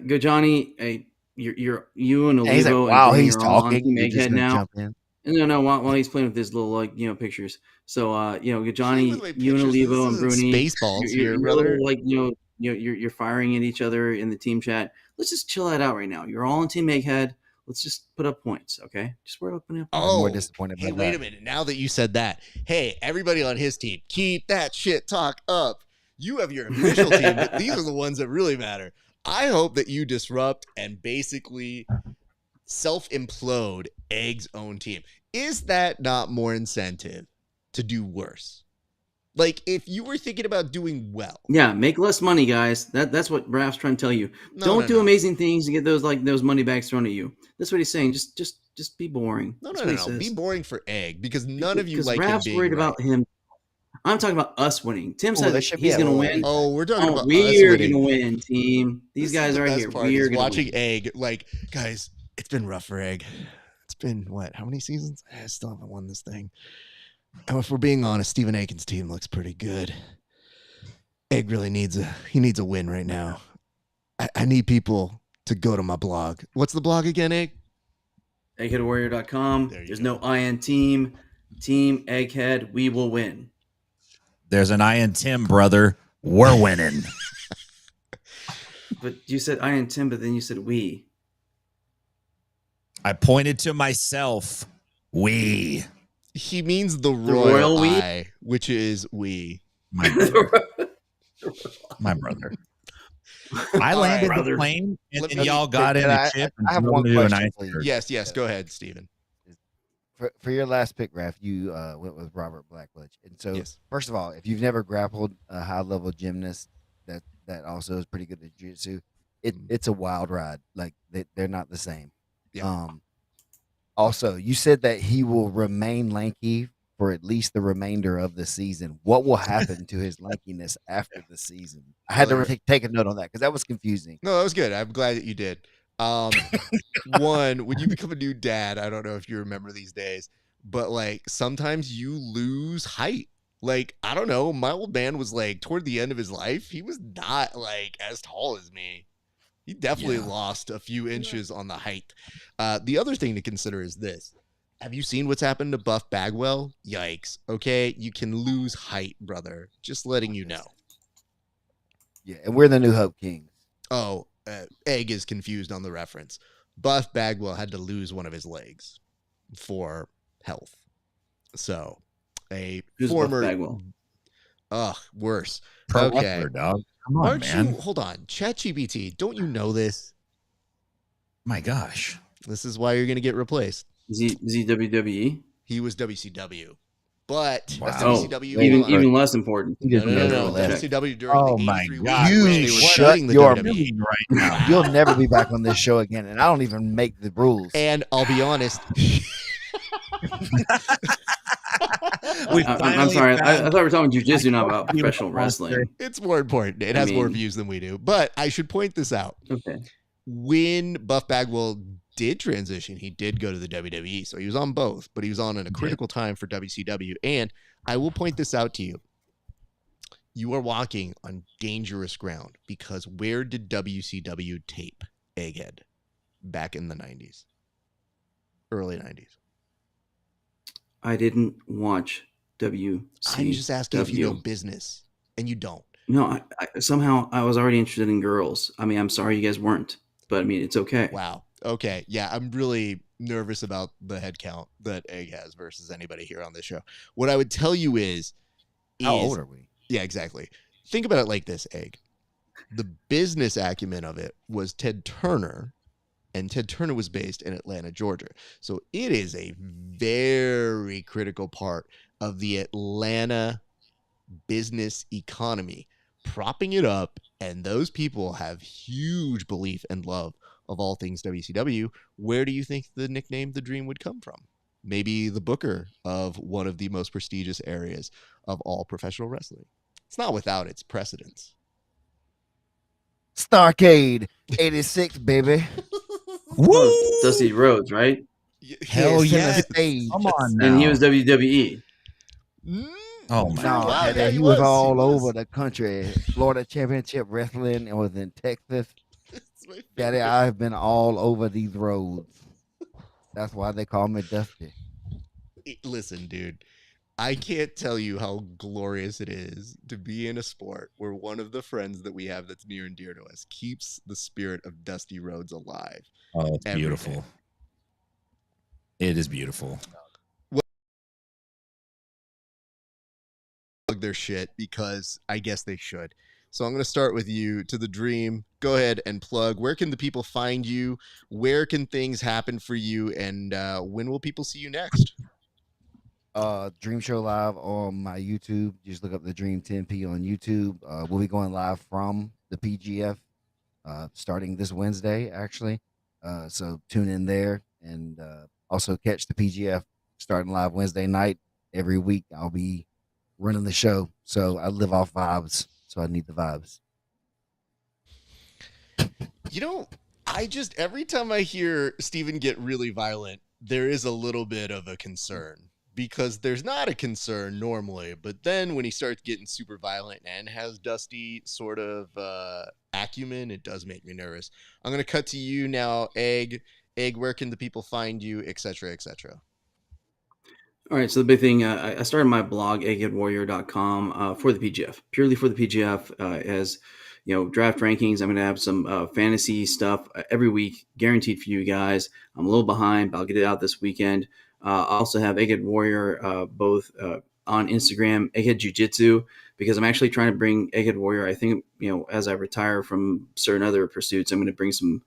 go Johnny, hey, you and Olivo. He's like, and wow, Brady he's are all on talking. Team You're just Egghead gonna now. jump in. No, while he's playing with his little, like, you know, pictures. So, go Johnny, you and Olivo and Bruni, Spaceballs you're here, brother. like, you're firing at each other in the team chat. Let's just chill that out right now. You're all on Team Egghead. Let's just put up points, okay? Just put up points. Oh, more disappointed hey, by wait that. a minute. Now that you said that, hey, everybody on his team, keep that shit talk up. You have your official team, but these are the ones that really matter. I hope that you disrupt and basically self-implode Egg's own team. Is that not more incentive to do worse? Like, if you were thinking about doing well. Yeah, make less money, guys. That's what Raf's trying to tell you. Don't do amazing things to get those money bags thrown at you. That's what he's saying. Just be boring. No. Be boring for Egg, because none of you like Raf's him being worried right. about him. I'm talking about us winning. Tim said that should he's be going to a- win. Oh, we're talking about us we're winning. going to win, team. These This is guys the right best here. part, We're is going to watching win. Egg. Like, guys, it's been rough for Egg. It's been what? How many seasons? I still haven't won this thing. And if we're being honest, Stephen Aiken's team looks pretty good. Egg really needs a win right now. I need people to go to my blog. What's the blog again, Egg? Eggheadwarrior.com. There you There's go. no I in team. Team Egghead. We will win. There's an I in Tim, brother. We're winning. But you said I and Tim, but then you said we. I pointed to myself. We. He means the royal royal we? I, which is we. My brother. My brother. I All landed right, the brother. plane, and Let then me- y'all got in Can a I- chip I have and one drove into an question, iceberg. please. Yes, go ahead, Steven. For your last pick, Raf, you went with Robert Blackledge. And so, Yes. first of all, if you've never grappled a high level gymnast that also is pretty good at jiu-jitsu, it's a wild ride. Like they're not the same. Yeah. Also, you said that he will remain lanky for at least the remainder of the season. What will happen to his lankiness after the season? I had to take a note on that because that was confusing. No, that was good. I'm glad that you did. One, when you become a new dad, I don't know if you remember these days, but like sometimes you lose height. Like, I don't know, my old man was like toward the end of his life, he was not like as tall as me. He definitely lost a few inches on the height. The other thing to consider is this. Have you seen what's happened to Buff Bagwell? Yikes. Okay, you can lose height, brother. Just letting you know. Yeah, and we're the new Hope Kings. Oh, Egg is confused on the reference. Buff Bagwell had to lose one of his legs for health. So, a Who's former Buff Bagwell? Ugh, worse. Pro Okay. wrestler, dog. Come on, Aren't man. you? Hold on, ChatGPT. Don't you know this? My gosh. This is why you're going to get replaced. Is he WWE? He was WCW, but Wow. WCW Even less important. He no, doesn't no, know no, that. WCW during Oh the my 83 God. weeks, You which they were shut shutting the your WWE. Right now. You'll never be back on this show again, and I don't even make the rules. And I'll be honest. I'm sorry. I thought we were talking jujitsu, not about He was professional a monster. wrestling. It's more important. It I has more mean- views than we do. But I should point this out. Okay. When Buff Bagwell did transition, he did go to the WWE. So he was on both, but he was on at a critical time for WCW. And I will point this out to you. You are walking on dangerous ground because where did WCW tape Egghead back in the 90s? Early 90s. I didn't watch WCW. I'm just asking if you know business, and you don't. No, somehow I was already interested in girls. I mean, I'm sorry you guys weren't, but I mean, it's okay. Wow. Okay. Yeah, I'm really nervous about the head count that Egg has versus anybody here on this show. What I would tell you is How old are we? Yeah, exactly. Think about it like this, Egg. The business acumen of it was Ted Turner, and Ted Turner was based in Atlanta, Georgia. So it is a very critical part of the Atlanta business economy, propping it up, and those people have huge belief and love of all things WCW. Where do you think the nickname The Dream would come from? Maybe the booker of one of the most prestigious areas of all professional wrestling. It's not without its precedence. Starcade 86, baby. Woo! Dusty Rhodes, right? Hell Center yes. stage. Come on now. And he was WWE. Oh my No, God. he was all over the country. Florida Championship Wrestling and was in Texas. Daddy, I've been all over these roads. That's why they call me Dusty. Listen, dude, I can't tell you how glorious it is to be in a sport where one of the friends that we have that's near and dear to us keeps the spirit of Dusty Rhodes alive. Oh, it's every beautiful. day. It is beautiful. Plug their shit because I guess they should. So I'm going to start with you to the Dream. Go ahead and plug. Where can the people find you? Where can things happen for you? And when will people see you next? Dream Show Live on my YouTube. Just look up the Dream 10P on YouTube. We'll be going live from the PGF starting this Wednesday, actually. So tune in there and also catch the PGF starting live Wednesday night. Every week I'll be running the show. So I live off vibes. So I need the vibes. You know, every time I hear Steven get really violent, there is a little bit of a concern. Because there's not a concern normally, but then when he starts getting super violent and has Dusty sort of acumen, it does make me nervous. I'm going to cut to you now, Egg. Egg, where can the people find you, etc., etc.? All right, so the big thing, I started my blog, eggheadwarrior.com, for the PGF, purely for the PGF, as draft rankings. I'm going to have some fantasy stuff every week, guaranteed for you guys. I'm a little behind, but I'll get it out this weekend. I also have Egghead Warrior both on Instagram, Egghead Jiu-Jitsu, because I'm actually trying to bring Egghead Warrior. I think, as I retire from certain other pursuits, I'm going to bring some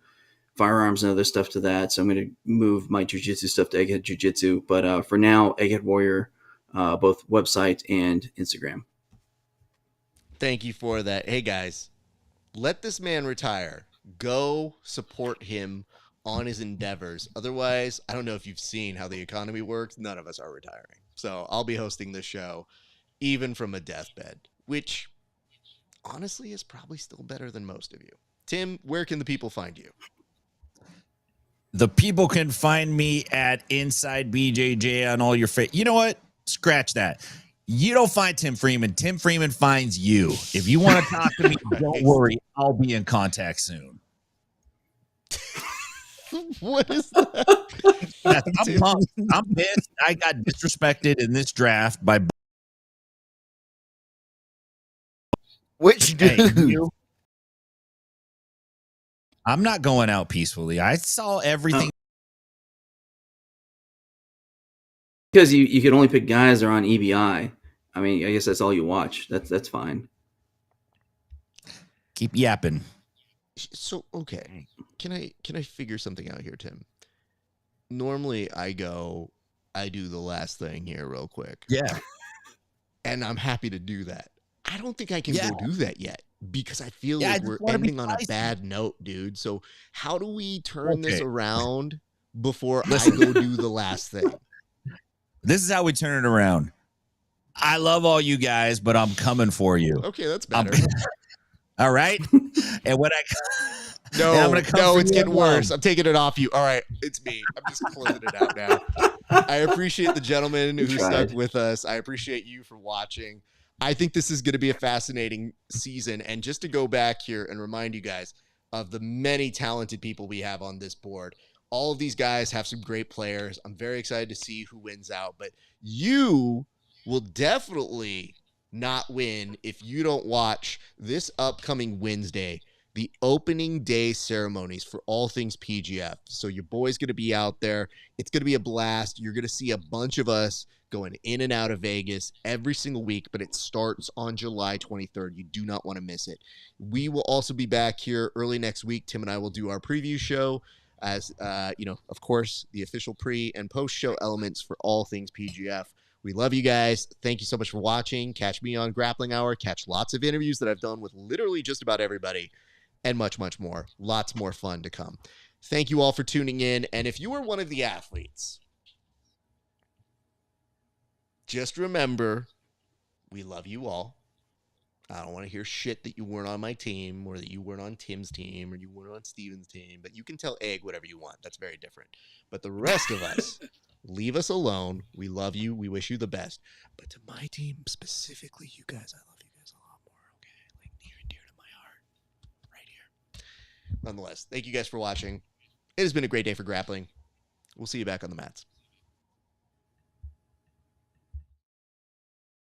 firearms and other stuff to that. So I'm going to move my jiu-jitsu stuff to Egghead Jiu-Jitsu. But for now, Egghead Warrior, both website and Instagram. Thank you for that. Hey, guys, let this man retire. Go support him on his endeavors. Otherwise, I don't know if you've seen how the economy works. None of us are retiring. So I'll be hosting this show, even from a deathbed, which honestly is probably still better than most of you. Tim, where can the people find you? The people can find me at Inside BJJ on all your you know what? Scratch that. You don't find Tim Freeman. Tim Freeman finds you. If you want to talk to me, don't worry. I'll be in contact soon. What is that? I'm pumped. I'm pissed. I got disrespected in this draft by Which dude? you. I'm not going out peacefully. I saw everything. Because you can only pick guys that are on EBI. I mean, I guess that's all you watch. That's fine. Keep yapping. So, okay. Can I figure something out here, Tim? Normally I do the last thing here real quick. Yeah. And I'm happy to do that. I don't think I can go do that yet because I feel Yeah, like I we're just wanna be ending on a spicy. bad note, dude. So how do we turn this Okay. around before I Listen. go do the last thing? This is how we turn it around. I love all you guys, but I'm coming for you. Okay, that's better. All right. And when No, I'm gonna come for it's you getting as well. worse. I'm taking it off you. All right, it's me. I'm just closing it out now. I appreciate the gentleman who stuck with us. I appreciate you for watching. I think this is going to be a fascinating season. And just to go back here and remind you guys of the many talented people we have on this board. All of these guys have some great players. I'm very excited to see who wins out. But you will definitely not win if you don't watch this upcoming Wednesday, the opening day ceremonies for all things PGF. So your boy's going to be out there. It's going to be a blast. You're going to see a bunch of us going in and out of Vegas every single week, but it starts on July 23rd. You do not want to miss it. We will also be back here early next week. Tim and I will do our preview show as, of course, the official pre and post show elements for all things PGF. We love you guys. Thank you so much for watching. Catch me on Grappling Hour. Catch lots of interviews that I've done with literally just about everybody and much, much more. Lots more fun to come. Thank you all for tuning in. And if you are one of the athletes, just remember, we love you all. I don't want to hear shit that you weren't on my team or that you weren't on Tim's team or you weren't on Steven's team, but you can tell Egg whatever you want. That's very different. But the rest of us, leave us alone. We love you. We wish you the best. But to my team specifically, you guys, I love you guys a lot more, okay? Like near and dear to my heart. Right here. Nonetheless, thank you guys for watching. It has been a great day for grappling. We'll see you back on the mats.